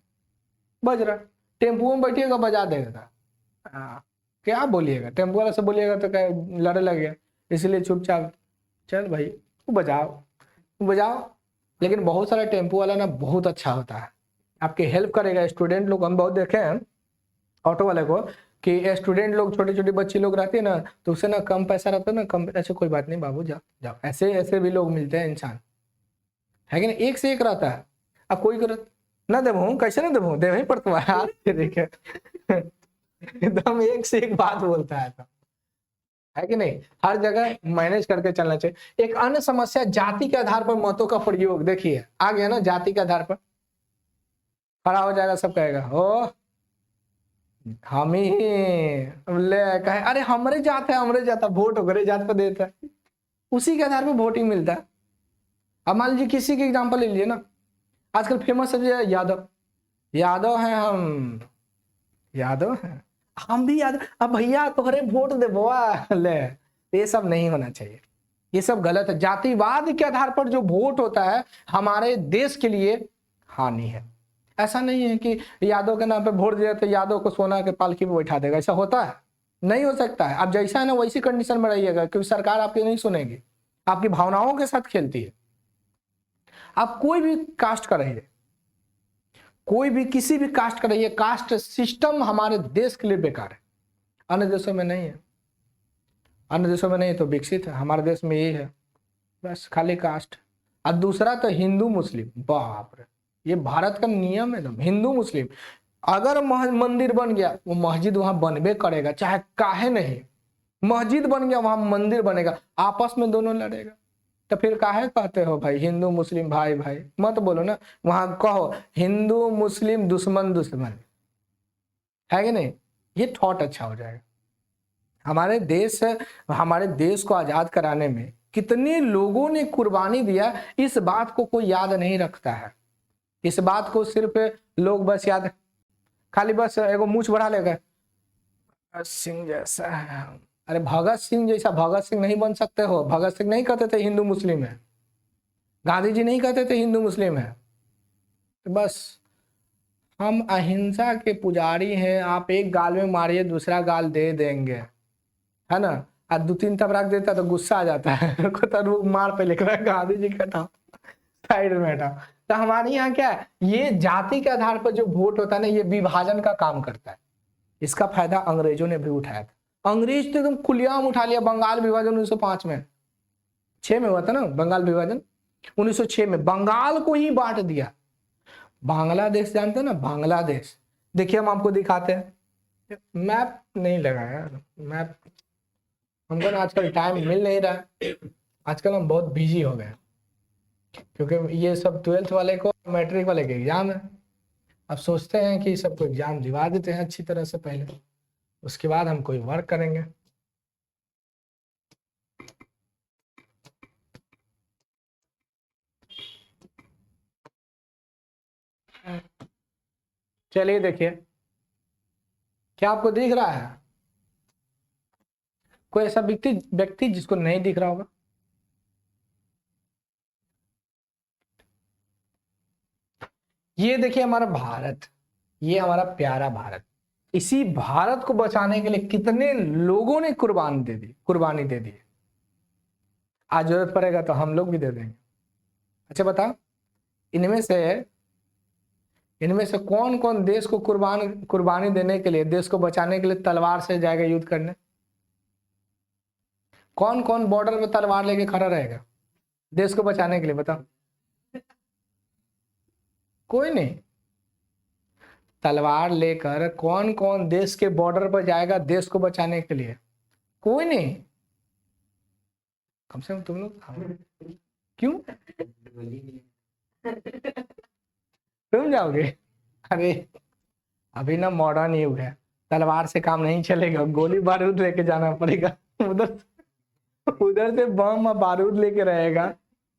बज रहा, टेम्पुओ में बैठिएगा बजा देगा। क्या बोलिएगा, टेम्पो वाला से बोलिएगा तो क्या लड़े लग गया, इसलिए चुपचाप चल भाई बजाओ। लेकिन बहुत सारा टेम्पो वाला ना बहुत अच्छा होता है, आपकी हेल्प करेगा। स्टूडेंट लोग हम बहुत देखे हैं ऑटो वाले को, कि स्टूडेंट लोग छोटे छोटे बच्चे लोग रहते हैं ना, तो उससे ना कम पैसा रहता है ना, कम ऐसे कोई बात नहीं बाबू जाओ जाओ, ऐसे ऐसे भी लोग मिलते हैं इंसान, है कि नहीं? एक से एक रहता है। अब कोई करत ना देबू, कैसे ना देबू, देवे ही पड़ता है। देखे एकदम एक से एक बात बोलता है, तो है कि नहीं? हर जगह मैनेज करके चलना चाहिए। एक अन्य समस्या, जाति के आधार पर मतों का प्रयोग। देखिए आ गया ना, जाति के आधार पर खड़ा हो जाएगा, सब कहेगा ओ हम ही ले कहे, अरे हमरे जात है, हमरे जात है, वोट ओकरे जात पर देता है, उसी के आधार पर वोटिंग मिलता है। अब मान लीजिए किसी के एग्जाम्पल ले लीजिए ना, आजकल फेमस है यादव, यादव है हम, यादव है हम भी यादव, अब भैया तोहरे वोट दे बुआ ले। ये सब नहीं होना चाहिए, ये सब गलत है। जातिवाद के आधार पर जो वोट होता है हमारे देश के लिए हानि है। ऐसा नहीं है कि यादव के नाम पे वोट दिया तो यादव को सोना के पालकी पे बैठा देगा, ऐसा होता है? नहीं हो सकता है। अब जैसा है ना वैसी कंडीशन में रहिएगा, क्योंकि सरकार आपकी नहीं सुनेगी, आपकी भावनाओं के साथ खेलती है। आप कोई भी कास्ट का रहिए, कोई भी किसी भी कास्ट का रहिए, कास्ट सिस्टम हमारे देश के लिए बेकार है, अन्य देशों में नहीं है। अन्य देशों में नहीं तो विकसित है, हमारे देश में यही है बस, खाली कास्ट। और दूसरा तो हिंदू मुस्लिम, बाप रे, ये भारत का नियम है एकदम, हिंदू मुस्लिम। अगर मंदिर बन गया, वो मस्जिद वहां बनबे करेगा, चाहे काहे नहीं, मस्जिद बन गया वहां मंदिर बनेगा, आपस में दोनों लड़ेगा। तो फिर काहे कहते हो भाई हिंदू मुस्लिम भाई भाई, मत बोलो ना, वहां कहो हिंदू मुस्लिम दुश्मन दुश्मन, है कि नहीं? ये थॉट अच्छा हो जाएगा। हमारे देश को आजाद कराने में कितने लोगों ने कुर्बानी दिया, इस बात को कोई याद नहीं रखता है। इस बात को सिर्फ लोग बस याद, खाली बस एगो मूछ बढ़ा लेगा, सिंह जैसा है, अरे भगत सिंह जैसा भगत सिंह नहीं बन सकते हो। भगत सिंह नहीं कहते थे हिंदू मुस्लिम है, गांधी जी नहीं कहते थे हिंदू मुस्लिम है। तो बस हम अहिंसा के पुजारी हैं, आप एक गाल में मारिए दूसरा गाल दे देंगे, है ना। और 2-3 तब रख देता तो गुस्सा आ जाता है को तो मार पे लिख रहा है गांधी जी का था, साइड में हटा। तो हमारे यहाँ क्या है, ये जाति के आधार पर जो वोट होता है ना, ये विभाजन का काम करता है। इसका फायदा अंग्रेजों ने भी उठाया था। अंग्रेज तो एकदम खुलेआम उठा लिया। बंगाल विभाजन 1905 में, 6 में हुआ था ना बंगाल विभाजन, 1906 में बंगाल को ही बांट दिया। बांग्लादेश जानते हैं ना, बांग्लादेश, देखिए हम आपको दिखाते हैं। मैप नहीं लगा यार, मैप हमको ना आजकल टाइम मिल नहीं रहा है, आजकल हम बहुत बिजी हो गए क्योंकि ये सब 12th वाले को, मैट्रिक वाले के एग्जाम है। अब सोचते हैं कि सबको एग्जाम दिवा देते हैं अच्छी तरह से पहले, उसके बाद हम कोई वर्क करेंगे। चलिए देखिए, क्या आपको दिख रहा है? कोई ऐसा व्यक्ति जिसको नहीं दिख रहा होगा? ये देखिए हमारा भारत, ये हमारा प्यारा भारत। इसी भारत को बचाने के लिए कितने लोगों ने कुर्बानी दे दी। आज जरूरत पड़ेगा तो हम लोग भी दे देंगे। अच्छा बताओ, इनमें से कौन कौन देश को कुर्बानी देने के लिए, देश को बचाने के लिए तलवार से जाएगा युद्ध करने? कौन कौन बॉर्डर में तलवार लेके खड़ा रहेगा देश को बचाने के लिए? बताओ। कोई नहीं। तलवार लेकर कौन कौन देश के बॉर्डर पर जाएगा देश को बचाने के लिए? कोई नहीं। कम से कम तुम लोग। क्यों तुम जाओगे? अरे अभी ना मॉडर्न युग है, तलवार से काम नहीं चलेगा, गोली बारूद लेके जाना पड़ेगा। उधर से बम और बारूद लेके रहेगा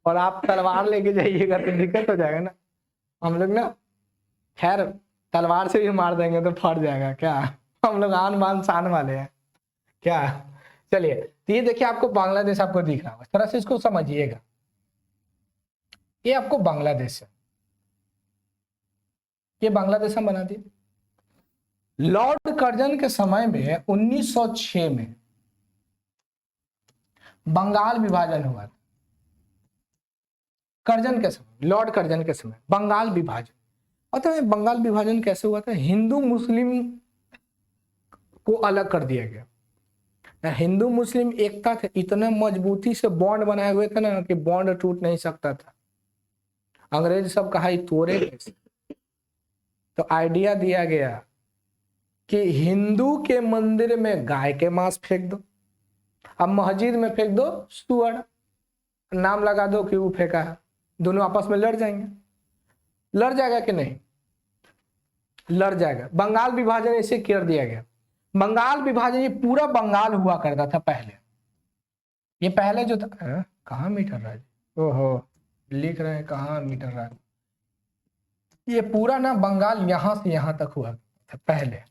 और आप तलवार लेके जाइएगा तो दिक्कत हो जाएगा ना। हम लोग ना खैर तलवार से भी मार देंगे तो फट जाएगा क्या, हम लोग आन बान शान वाले हैं क्या। चलिए तो ये देखिए, आपको बांग्लादेश आपको दिख रहा है, थोड़ा सा इसको समझिएगा। ये आपको बांग्लादेश है, ये बांग्लादेश हम बना दिए। लॉर्ड कर्जन के समय में 1906 में बंगाल विभाजन हुआ था। कर्जन के समय, लॉर्ड कर्जन के समय बंगाल विभाजन। और तो बंगाल विभाजन कैसे हुआ था? हिंदू मुस्लिम को अलग कर दिया गया। हिंदू मुस्लिम एकता थे, इतने मजबूती से बॉन्ड बनाए हुए थे ना कि बॉन्ड टूट नहीं सकता था। अंग्रेज सब कहा तोड़े कैसे, तो आइडिया दिया गया कि हिंदू के मंदिर में गाय के मांस फेंक दो, अब मस्जिद में फेंक दो सुअर, नाम लगा दो कि वो फेंका है, दोनों आपस में लड़ जाएंगे। लड़ जाएगा कि नहीं? लड़ जाएगा। बंगाल विभाजन ऐसे कर दिया गया। बंगाल विभाजन, ये पूरा बंगाल हुआ करता था पहले। ये पहले जो था, कहाँ मीटर रहा है? ओहो लिख रहे हैं कहाँ मीटर रहा है। ये पूरा ना बंगाल यहां से यहां तक हुआ था पहले।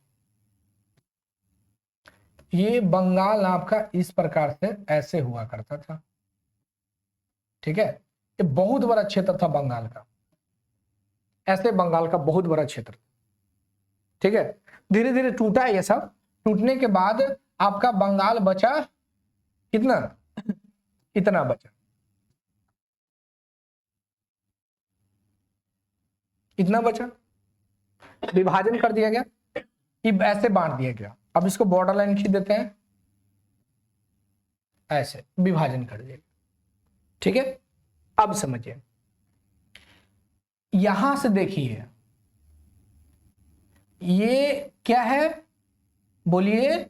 ये बंगाल आपका इस प्रकार से ऐसे हुआ करता था, ठीक है। ये बहुत बड़ा क्षेत्र था बंगाल का, ऐसे बंगाल का बहुत बड़ा क्षेत्र, ठीक है। धीरे धीरे टूटा ये सब। टूटने के बाद आपका बंगाल बचा कितना? इतना बचा, इतना बचा। विभाजन कर दिया गया, ये ऐसे बांट दिया गया। अब इसको बॉर्डर लाइन खींच देते हैं, ऐसे विभाजन कर दिया, ठीक है। अब समझिए, यहां से देखिए ये क्या है, बोलिए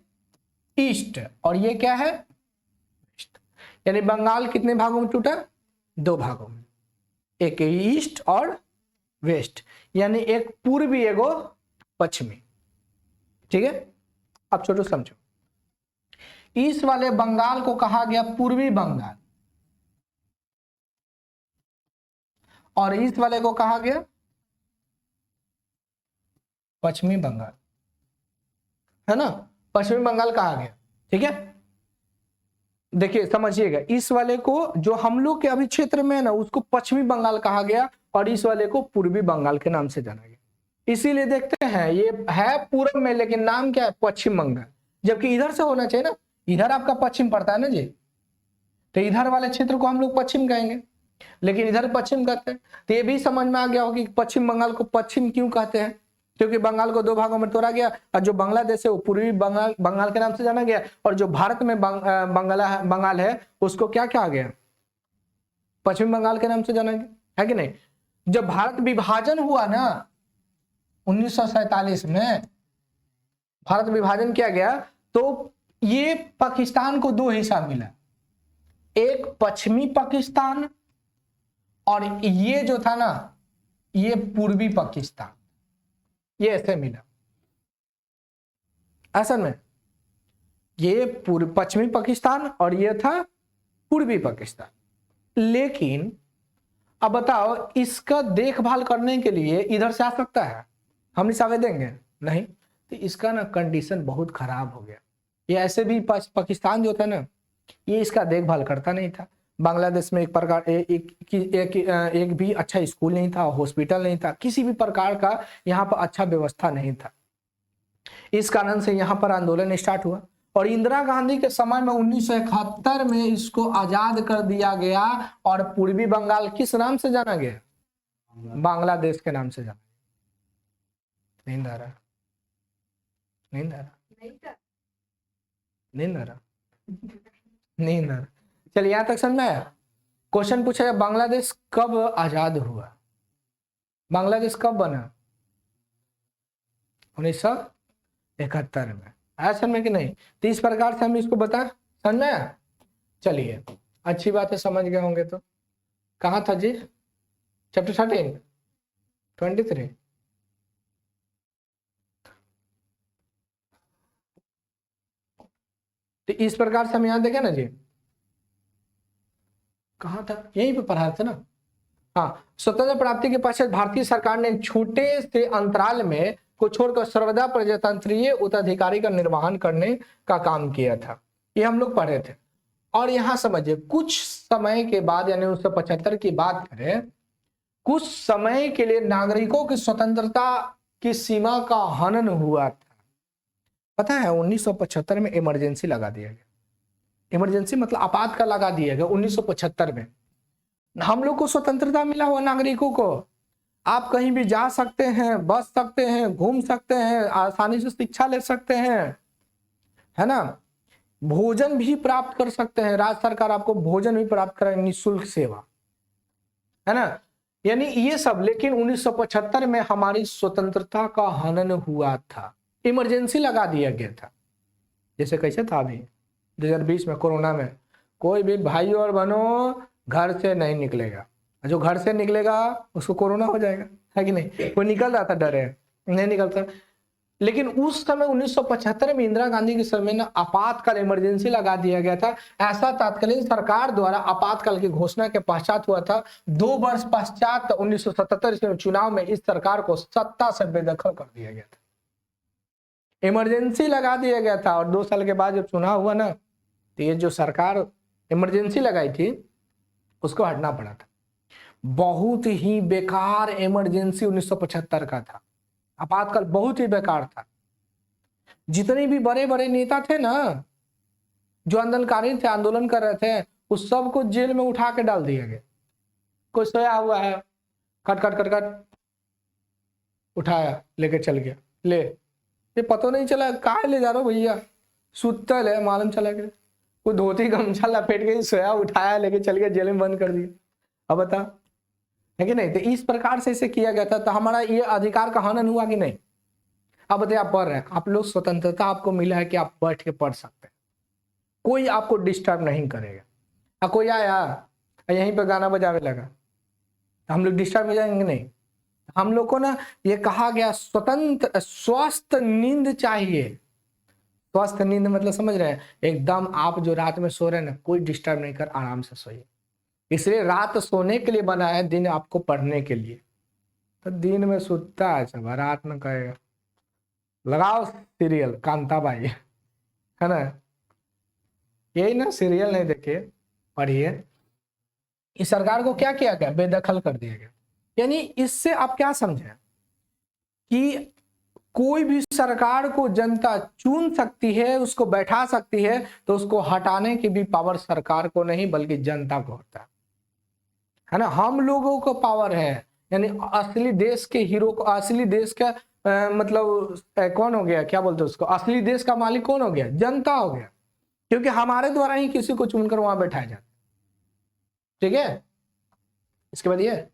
ईस्ट, और ये क्या है वेस्ट। यानी बंगाल कितने भागों में टूटा? 2 भागों में, एक ईस्ट और वेस्ट, यानी एक पूर्वी एगो पश्चिमी, ठीक है। अब छोटो समझो, ईस्ट वाले बंगाल को कहा गया पूर्वी बंगाल और ईस्ट वाले को कहा गया पश्चिमी बंगाल, है ना। पश्चिमी बंगाल कहा गया, ठीक है। देखिए समझिएगा, इस वाले को जो हम लोग के अभी क्षेत्र में है ना, उसको पश्चिमी बंगाल कहा गया और इस वाले को पूर्वी बंगाल के नाम से जाना गया। इसीलिए देखते हैं ये है पूर्व में, लेकिन नाम क्या है, पश्चिम बंगाल, जबकि इधर से होना चाहिए ना, इधर आपका पश्चिम पड़ता है ना जी, तो इधर वाले क्षेत्र को हम लोग पश्चिम कहेंगे, लेकिन इधर पश्चिम कहते हैं। तो ये भी समझ में आ गया होगा कि पश्चिम बंगाल को पश्चिम क्यों कहते हैं, क्योंकि बंगाल को दो भागों में तोड़ा गया, और जो बांग्लादेश है वो पूर्वी बंगाल के नाम से जाना गया, और जो भारत में बंगाल है उसको क्या कहा गया, पश्चिम बंगाल के नाम से जाना गया, है कि नहीं। जब भारत विभाजन हुआ ना 1947 में, भारत विभाजन किया गया, तो ये पाकिस्तान को दो हिस्सा मिला, एक पश्चिमी पाकिस्तान और ये जो था ना ये पूर्वी पाकिस्तान, ये ऐसे मिला। असल में ये पश्चिमी पाकिस्तान और ये था पूर्वी पाकिस्तान। लेकिन अब बताओ इसका देखभाल करने के लिए इधर से आ सकता है, हम निशावे देंगे नहीं, तो इसका ना कंडीशन बहुत खराब हो गया। ये ऐसे भी पाकिस्तान जो था ना ये इसका देखभाल करता नहीं था। बांग्लादेश में एक प्रकार एक भी अच्छा स्कूल नहीं था, हॉस्पिटल नहीं था, किसी भी प्रकार का यहाँ पर अच्छा व्यवस्था नहीं था। इस कारण से यहाँ पर आंदोलन स्टार्ट हुआ और इंदिरा गांधी के समय में 1971 में इसको आजाद कर दिया गया और पूर्वी बंगाल किस नाम से जाना गया, बांग्लादेश के नाम से जाना। नींद आ रहा, नींद आ रहा, नींद आ रहा, नींद आ रहा। चलिए यहां तक समझ में आया। क्वेश्चन पूछा है बांग्लादेश कब आजाद हुआ, बांग्लादेश कब बना, 1971 में, आया समझ में कि नहीं। तो इस प्रकार से हम इसको बता समझ में आया। चलिए अच्छी बात है, समझ गए होंगे। तो कहाँ था जी, चैप्टर 13 23, तो इस प्रकार से हम यहाँ देखें ना जी, कहाँ था, यहीं पे पढ़ा थे ना। हाँ, स्वतंत्र प्राप्ति के पश्चात भारतीय सरकार ने छोटे से अंतराल में को छोड़कर सर्वदा प्रजातंत्रीय उत्तराधिकारी का निर्वहन करने का काम किया था, ये हम लोग पढ़े थे। और यहाँ समझिए कुछ समय के बाद यानी 1975 की बात करें, कुछ समय के लिए नागरिकों की स्वतंत्रता की सीमा का हनन हुआ था। पता है 1975 में इमरजेंसी लगा दिया गया, इमरजेंसी मतलब आपातकाल लगा दिया गया 1975 में। हम लोग को स्वतंत्रता मिला हुआ नागरिकों को, आप कहीं भी जा सकते हैं, बस सकते हैं, घूम सकते हैं, आसानी से शिक्षा ले सकते हैं, है ना, भोजन भी प्राप्त कर सकते हैं, राज्य सरकार आपको भोजन भी प्राप्त कराए, निःशुल्क सेवा, है ना, यानी ये सब। लेकिन 1975 में हमारी स्वतंत्रता का हनन हुआ था, इमरजेंसी लगा दिया गया था। जैसे कैसे था अभी 2020 में कोरोना में, कोई भी भाई और बहनों घर से नहीं निकलेगा, जो घर से निकलेगा उसको कोरोना हो जाएगा, है कि नहीं। कोई निकल रहा था डरे, नहीं निकलता। लेकिन उस समय 1975 में इंदिरा गांधी के समय में आपातकाल इमरजेंसी लगा दिया गया था। ऐसा तत्कालीन सरकार द्वारा आपातकाल की घोषणा के पश्चात हुआ था। 2 वर्ष पश्चात 1977 के चुनाव में इस सरकार को सत्ता से बेदखल कर दिया गया था, इमरजेंसी लगा दिया गया था। और 2 साल के बाद जब चुनाव हुआ ना, तो ये जो सरकार इमरजेंसी लगाई थी उसको हटना पड़ा था। बहुत ही बेकार इमरजेंसी 1975 का था, आपातकाल बहुत ही बेकार था। जितने भी बड़े बड़े नेता थे ना जो आंदोलनकारी थे, आंदोलन कर रहे थे, उस सबको जेल में उठा के डाल दिया गया। कोई सोया हुआ है, कट कट कट कट उठाया लेके चल गया, ले ये पता नहीं चला कहाँ ले जा रहा हो भैया, सुतल है मालूम चला गया। कोई धोती गमछा लपेट के सोया, उठाया लेके चल गया, जेल में बंद कर दिया। अब बता, है कि नहीं। तो इस प्रकार से इसे किया गया था, तो हमारा ये अधिकार का हनन हुआ कि नहीं। अब बताइए, आप पढ़ रहे हैं, आप लोग स्वतंत्रता आपको मिला है कि आप बैठ के पढ़ सकते हैं, कोई आपको डिस्टर्ब नहीं करेगा। कोई आया यहीं पे गाना बजावे लगा, हम लोग डिस्टर्ब हो जाएंगे नहीं। हम लोग को ना ये कहा गया स्वतंत्र स्वस्थ नींद चाहिए। स्वस्थ नींद मतलब समझ रहे हैं, एकदम आप जो रात में सो रहे हैं ना, कोई डिस्टर्ब नहीं कर, आराम से सोइए। इसलिए रात सोने के लिए बना है, दिन आपको पढ़ने के लिए। तो दिन में सोता है सब, रात में कहेगा लगाओ सीरियल कांताबाई, है ना, यही ना, सीरियल नहीं देखे पढ़िए। इस सरकार को क्या किया गया, बेदखल कर दिया गया। यानी इससे आप क्या समझे कि कोई भी सरकार को जनता चुन सकती है, उसको बैठा सकती है, तो उसको हटाने की भी पावर सरकार को नहीं बल्कि जनता को होता है ना। हम लोगों को पावर है, यानी असली देश के हीरो को, असली देश का मतलब कौन हो गया, क्या बोलते हैं उसको, असली देश का मालिक कौन हो गया, जनता हो गया, क्योंकि हमारे द्वारा ही किसी को चुनकर वहां बैठाया जाता। ठीक है, इसके बाद ये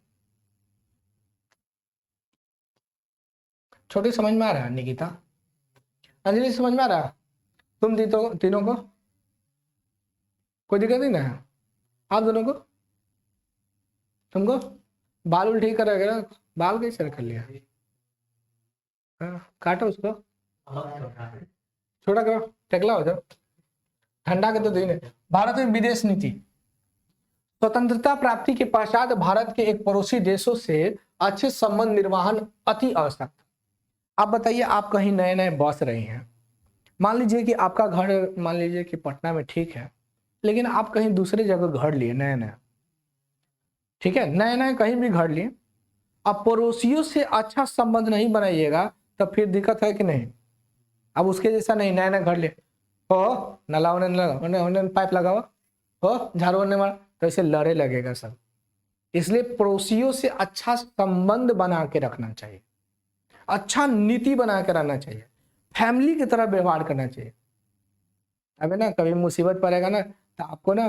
छोटी समझ में आ रहा है निकिता, अंजलि समझ में आ रहा, तुम तीनों को कोई दिक्कत नहीं ना है, आप दोनों को, तुमको बाल उल ठीक करेगा ना, बाल कैसे रख लिया, काटो उसको, छोटा करो, टकला हो जाओ, ठंडा के तो दिन है। भारत में विदेश नीति, स्वतंत्रता प्राप्ति के पश्चात भारत के एक पड़ोसी देशों से अच्छे संबंध निर्वहन अति आवश्यक। आप बताइए, आप कहीं नए नए बस रहे हैं, मान लीजिए कि आपका घर मान लीजिए कि पटना में, ठीक है, लेकिन आप कहीं दूसरी जगह घर लिए नए नए, ठीक है, नए नए कहीं भी घर लिए, अब पड़ोसियों से अच्छा संबंध नहीं बनाइएगा तब फिर दिक्कत है कि नहीं। अब उसके जैसा नहीं, नए नए घर लिए हो, नला होने पाइप लगा हुआ हो, झाड़ू होने वाला, तो ऐसे लड़े लगेगा सब। इसलिए पड़ोसियों से अच्छा संबंध बना के रखना चाहिए, अच्छा नीति बना के रहना चाहिए, फैमिली की तरह व्यवहार करना चाहिए। अबे ना कभी मुसीबत पड़ेगा ना तो आपको ना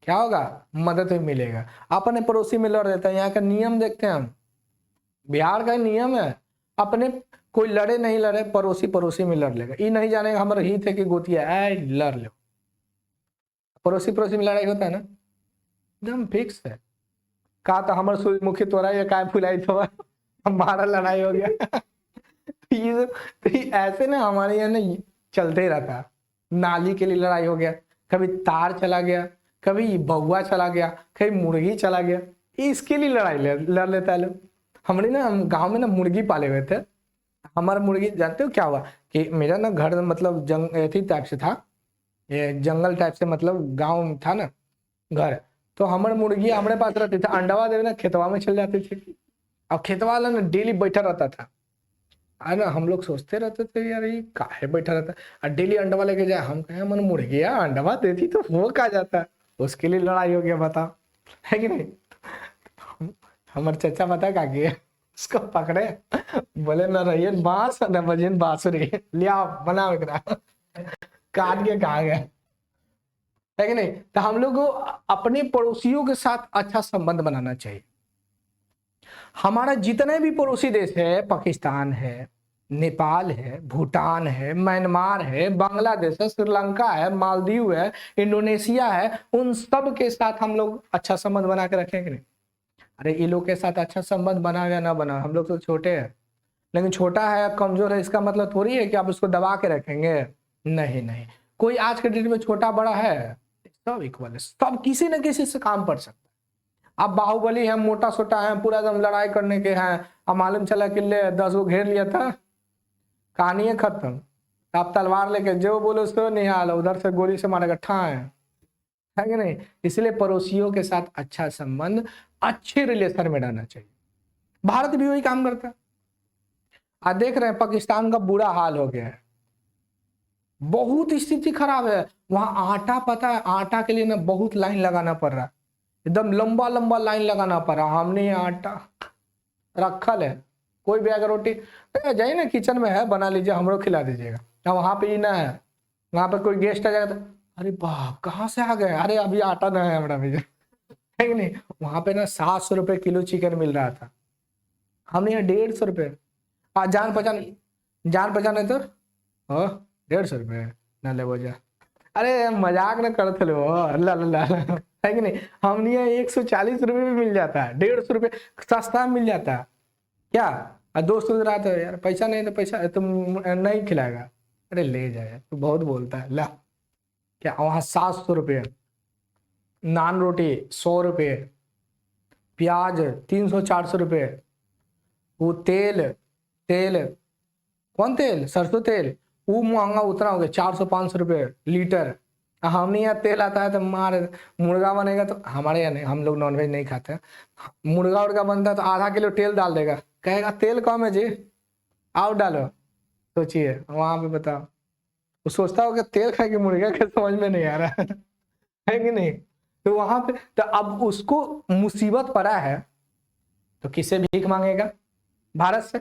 क्या होगा, मदद भी मिलेगा। अपने पड़ोसी में लड़ देता है, यहाँ का नियम देखते हैं हम, बिहार का नियम है, अपने कोई लड़े नहीं लड़े, पड़ोसी पड़ोसी में लड़ लेगा, ये नहीं जानेगा हमारा हित है कि गोतिया है, लड़ लो। पड़ोसी पड़ोसी में लड़ाई होता है ना, एकदम फिक्स है। कहा था हमारे सूर्यमुखी तोरा ये काय फुलाई तो हमारा लड़ाई हो गया ये तो ऐसे ना हमारे यहाँ ना चलते ही रहता है, नाली के लिए लड़ाई हो गया, कभी तार चला गया, कभी बउआ चला गया, कभी मुर्गी चला गया, इसके लिए लड़ाई लड़ लेता है लोग। हमारे ना हम गांव में ना मुर्गी पाले हुए थे, हमारा मुर्गी जानते हो क्या हुआ कि मेरा ना घर मतलब ऐसी टाइप से था, ये जंगल टाइप से, मतलब गाँव में था ना घर, तो हमारे मुर्गी हमारे पास रहती थी, अंडवा देवे ना खेतवा में चल जाती थी। अब खेतवा वाला ना डेली बैठा रहता था, है ना, हम लोग सोचते रहते थे यार ये काहे बैठा रहता है, और डेली अंडवा लेके जाए, हम कहे मन मुर्गी अंडवा देती तो वो कहा जाता है, उसके लिए लड़ाई हो गया, बताओ है कि नहीं। हमारे चचा बता का किए, उसको पकड़े, बोले न रहिए बांस न बजे बांसुरी, लिया बनाओ एकरा, काट के कहा गया, है कि नहीं। तो हम लोग को अपने पड़ोसियों के साथ अच्छा संबंध बनाना चाहिए। हमारा जितने भी पड़ोसी देश है, पाकिस्तान है, नेपाल है, भूटान है, म्यांमार है, बांग्लादेश है, श्रीलंका है, मालदीव है, इंडोनेशिया है, उन सब के साथ हम लोग अच्छा संबंध बना के रखेंगे नहीं। अरे ये लोग के साथ अच्छा संबंध बना या ना बना, हम लोग तो छोटे हैं, लेकिन छोटा है कमजोर है इसका मतलब थोड़ी है कि आप उसको दबा के रखेंगे, नहीं नहीं, कोई आज के डेट में छोटा बड़ा है, सब इक्वल है, सब किसी न किसी से काम पड़ सकता है। आप बाहुबली हैं, मोटा सोटा है, पूरा एकदम लड़ाई करने के हैं, अब मालूम चला कि ले 10 को घेर लिया था, कहानी है खत्म, आप तलवार लेके जो बोले उसको निहाल, उधर से गोली से मारेगा ठाए, है कि नहीं। इसलिए पड़ोसियों के साथ अच्छा संबंध, अच्छे रिलेशन में रहना चाहिए। भारत भी वही काम करता है। आज देख रहे हैं पाकिस्तान का बुरा हाल हो गया है, बहुत स्थिति खराब है वहां। आटा पता है, आटा के लिए ना बहुत लाइन लगाना पड़ रहा है, एकदम लंबा लंबा लाइन लगाना पड़ रहा। हमने ये आटा रखल है, कोई भी अगर रोटी जाइए ना किचन में है, बना लीजिए, हमरो खिला दीजिएगा। अब वहां पे ही ना है, वहां पर कोई गेस्ट आ जाएगा तो अरे बाप कहाँ से आ गए, अरे अभी आटा ना है हमारा भैया, है कि नहीं। वहां पे ना 700 रुपये किलो चिकन मिल रहा था, हमने यहाँ 150 रुपये। जान पहचान है तो 150 रुपये ना ले बोझा, अरे मजाक न करते लो, अल्लाह है कि नहीं। हमने यहाँ 140 रुपये में मिल जाता है, 150 रुपये सस्ता मिल जाता है क्या। और दोस्त रहा था यार पैसा नहीं तो पैसा तुम नहीं खिलाएगा, अरे ले जाए तू बहुत बोलता है ला, क्या वहाँ 700 रुपये, नान रोटी 100 रुपये, प्याज 300-400 रुपये, वो तेल कौन तेल, सरसों तेल, वो महंगा उतना हो गया 400-500 रुपये लीटर। हमने यहाँ तेल आता है तो मार, मुर्गा बनेगा तो हमारे यहाँ नहीं, हम लोग नॉनवेज नहीं खाते, मुर्गा उर्गा बनता है तो आधा किलो तेल डाल देगा, कहेगा तेल कम है जी, आओ डालो। सोचिए वहां पे बताओ, वो सोचता होगा तेल खा के मुर्गा का समझ में नहीं आ रहा है कि नहीं। तो वहां पे तो अब उसको मुसीबत पड़ा है तो किससे भीख मांगेगा? भारत से,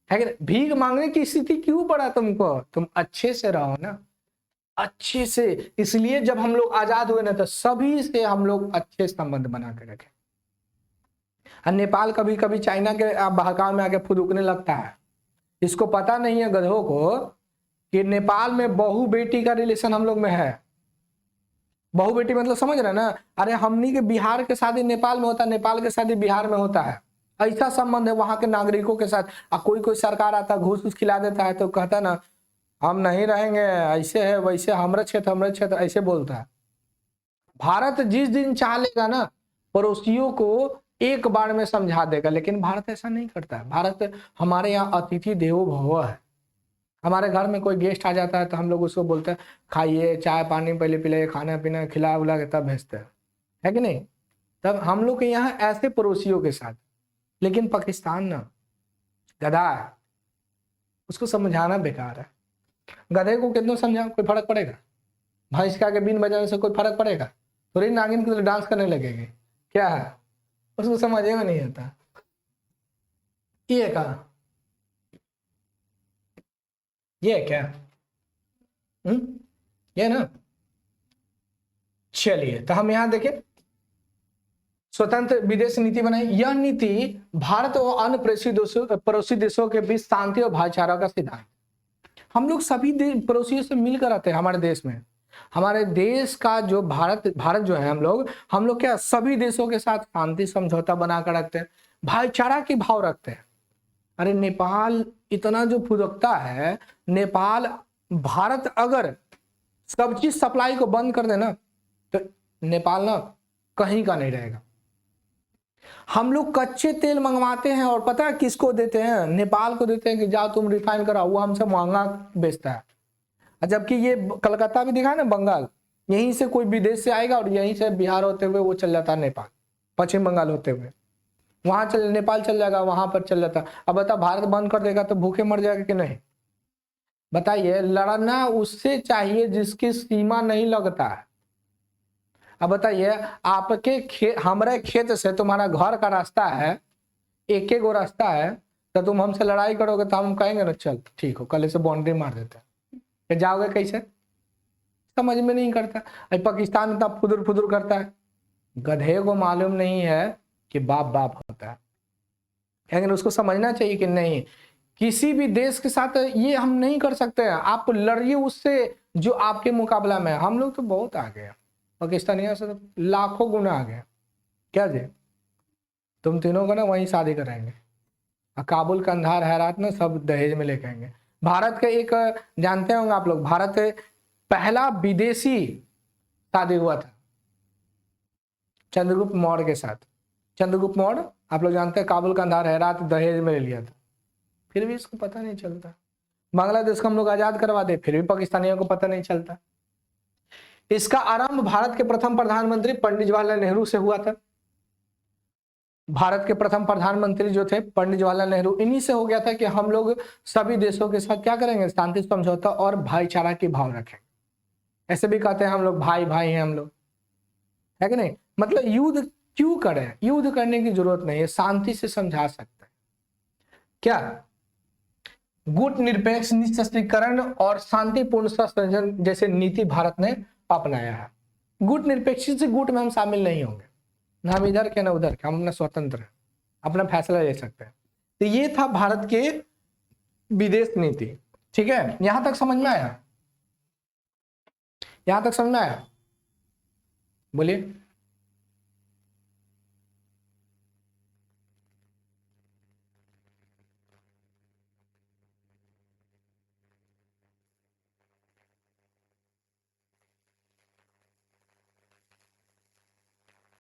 है कि नहीं? भीख मांगने की स्थिति क्यों पड़ा तुमको? तुम अच्छे से रहो ना, अच्छे से। इसलिए जब हम लोग आजाद हुए ना तो सभी से हम लोग अच्छे संबंध बना के रखे। और नेपाल कभी कभी चाइना के बहकाव में आके फुदकने लगता है। इसको पता नहीं है गधों को कि नेपाल में बहू बेटी का रिलेशन हम लोग में है। बहू बेटी मतलब समझ रहे ना? अरे हमनी के बिहार के शादी नेपाल में होता है, नेपाल के शादी बिहार में होता है। ऐसा संबंध है वहां के नागरिकों के साथ। कोई कोई सरकार आता है घूस खिला देता है तो कहता ना हम नहीं रहेंगे, ऐसे है वैसे, हमारा क्षेत्र ऐसे बोलता है। भारत जिस दिन चाह लेगा ना पड़ोसियों को एक बार में समझा देगा, लेकिन भारत ऐसा नहीं करता है। भारत हमारे यहाँ अतिथि देवो भव है। हमारे घर में कोई गेस्ट आ जाता है तो हम लोग उसको बोलते हैं खाइए, चाय पानी पहले पिलाइए, खाना पीना खिला उला के तब भेजते हैं, है कि नहीं? तब हम लोग के यहाँ ऐसे पड़ोसियों के साथ। लेकिन पाकिस्तान ना गधा है, उसको समझाना बेकार है। गधे को कितना समझाओ, कोई फर्क पड़ेगा? भैंस का के बीन बजाने से कोई फर्क पड़ेगा? थोड़ी नागिन के लिए डांस करने लगेगी क्या है? उसको समझ में नहीं आता। ये कहा ये क्या? ये ना। चलिए तो हम यहां देखें स्वतंत्र विदेश नीति बनाई। यह नीति भारत और अन्य पड़ोसी देशों के बीच शांति और भाईचारा का सिद्धांत। हम लोग सभी पड़ोसियों से मिलकर आते हैं। हमारे देश में, हमारे देश का जो भारत जो है, हम लोग क्या सभी देशों के साथ शांति समझौता बनाकर रखते हैं, भाईचारा की भाव रखते हैं। अरे नेपाल इतना जो फुदकता है, नेपाल भारत अगर सब चीज सप्लाई को बंद कर देना तो नेपाल ना कहीं का नहीं रहेगा। हम लोग कच्चे तेल मंगवाते हैं और पता है किसको देते हैं? नेपाल को देते हैं कि जाओ तुम रिफाइन कराओ, वो हमसे महंगा बेचता है। जबकि ये कलकत्ता भी दिखा ना, बंगाल, यहीं से कोई विदेश से आएगा और यहीं से बिहार होते हुए वो चल जाता है नेपाल, पश्चिम बंगाल होते हुए वहां नेपाल चल जाएगा, वहां पर चल जाता। अब बता भारत बंद कर देगा तो भूखे मर जाएगा कि नहीं? बताइए। लड़ना उससे चाहिए जिसकी सीमा नहीं लगता है। अब बताइए, आपके हमारे खेत से तुम्हारा घर का रास्ता है, एक एक गो रास्ता है, तो तुम हमसे लड़ाई करोगे तो हम कहेंगे ना चल ठीक हो, कल से बाउंड्री मार देते हैं। जाओगे कैसे? समझ में नहीं करता। पाकिस्तान इतना फुदुर फुदुर करता है, गधे को मालूम नहीं है कि बाप बाप होता है। लेकिन उसको समझना चाहिए कि नहीं, किसी भी देश के साथ ये हम नहीं कर सकते हैं। आप लड़िए उससे जो आपके मुकाबला में है। हम लोग तो बहुत आगे हैं, पाकिस्तानियों से तो लाखों गुना आगे। क्या जी, तुम तीनों को ना वहीं शादी कराएंगे, काबुल कंधार हैरात ना सब दहेज में लेके आएंगे। भारत का एक जानते होंगे आप लोग, भारत पहला विदेशी शादी हुआ था चंद्रगुप्त मौर्य के साथ। चंद्रगुप्त मौर्य आप लोग जानते हैं, काबुल कंधार हैरात दहेज में ले लिया था, फिर भी इसको पता नहीं चलता। बांग्लादेश को हम लोग आजाद करवा दे, फिर भी पाकिस्तानियों को पता नहीं चलता। इसका आरंभ भारत के प्रथम प्रधानमंत्री पंडित जवाहरलाल नेहरू से हुआ था। भारत के प्रथम प्रधानमंत्री जो थे पंडित जवाहरलाल नेहरू, इन्हीं से हो गया था कि हम लोग सभी देशों के साथ क्या करेंगे, शांति समझौता और भाईचारा की भाव रखेंगे। ऐसे भी कहते हैं हम लोग भाई भाई हैं हम लोग, है कि नहीं? मतलब युद्ध क्यों करें? युद्ध करने की जरूरत नहीं है, शांति से समझा सकते हैं। क्या गुट निरपेक्ष निशस्त्रीकरण और शांतिपूर्ण संयोजन जैसे नीति भारत ने अपनाया है। गुट निरपेक्ष से गुट में हम शामिल नहीं होंगे, ना हम इधर के ना उधर के, हम अपना स्वतंत्र है, अपना फैसला ले सकते हैं। तो ये था भारत के विदेश नीति। ठीक है, यहां तक समझ में आया? यहां तक समझ में आया? बोलिए।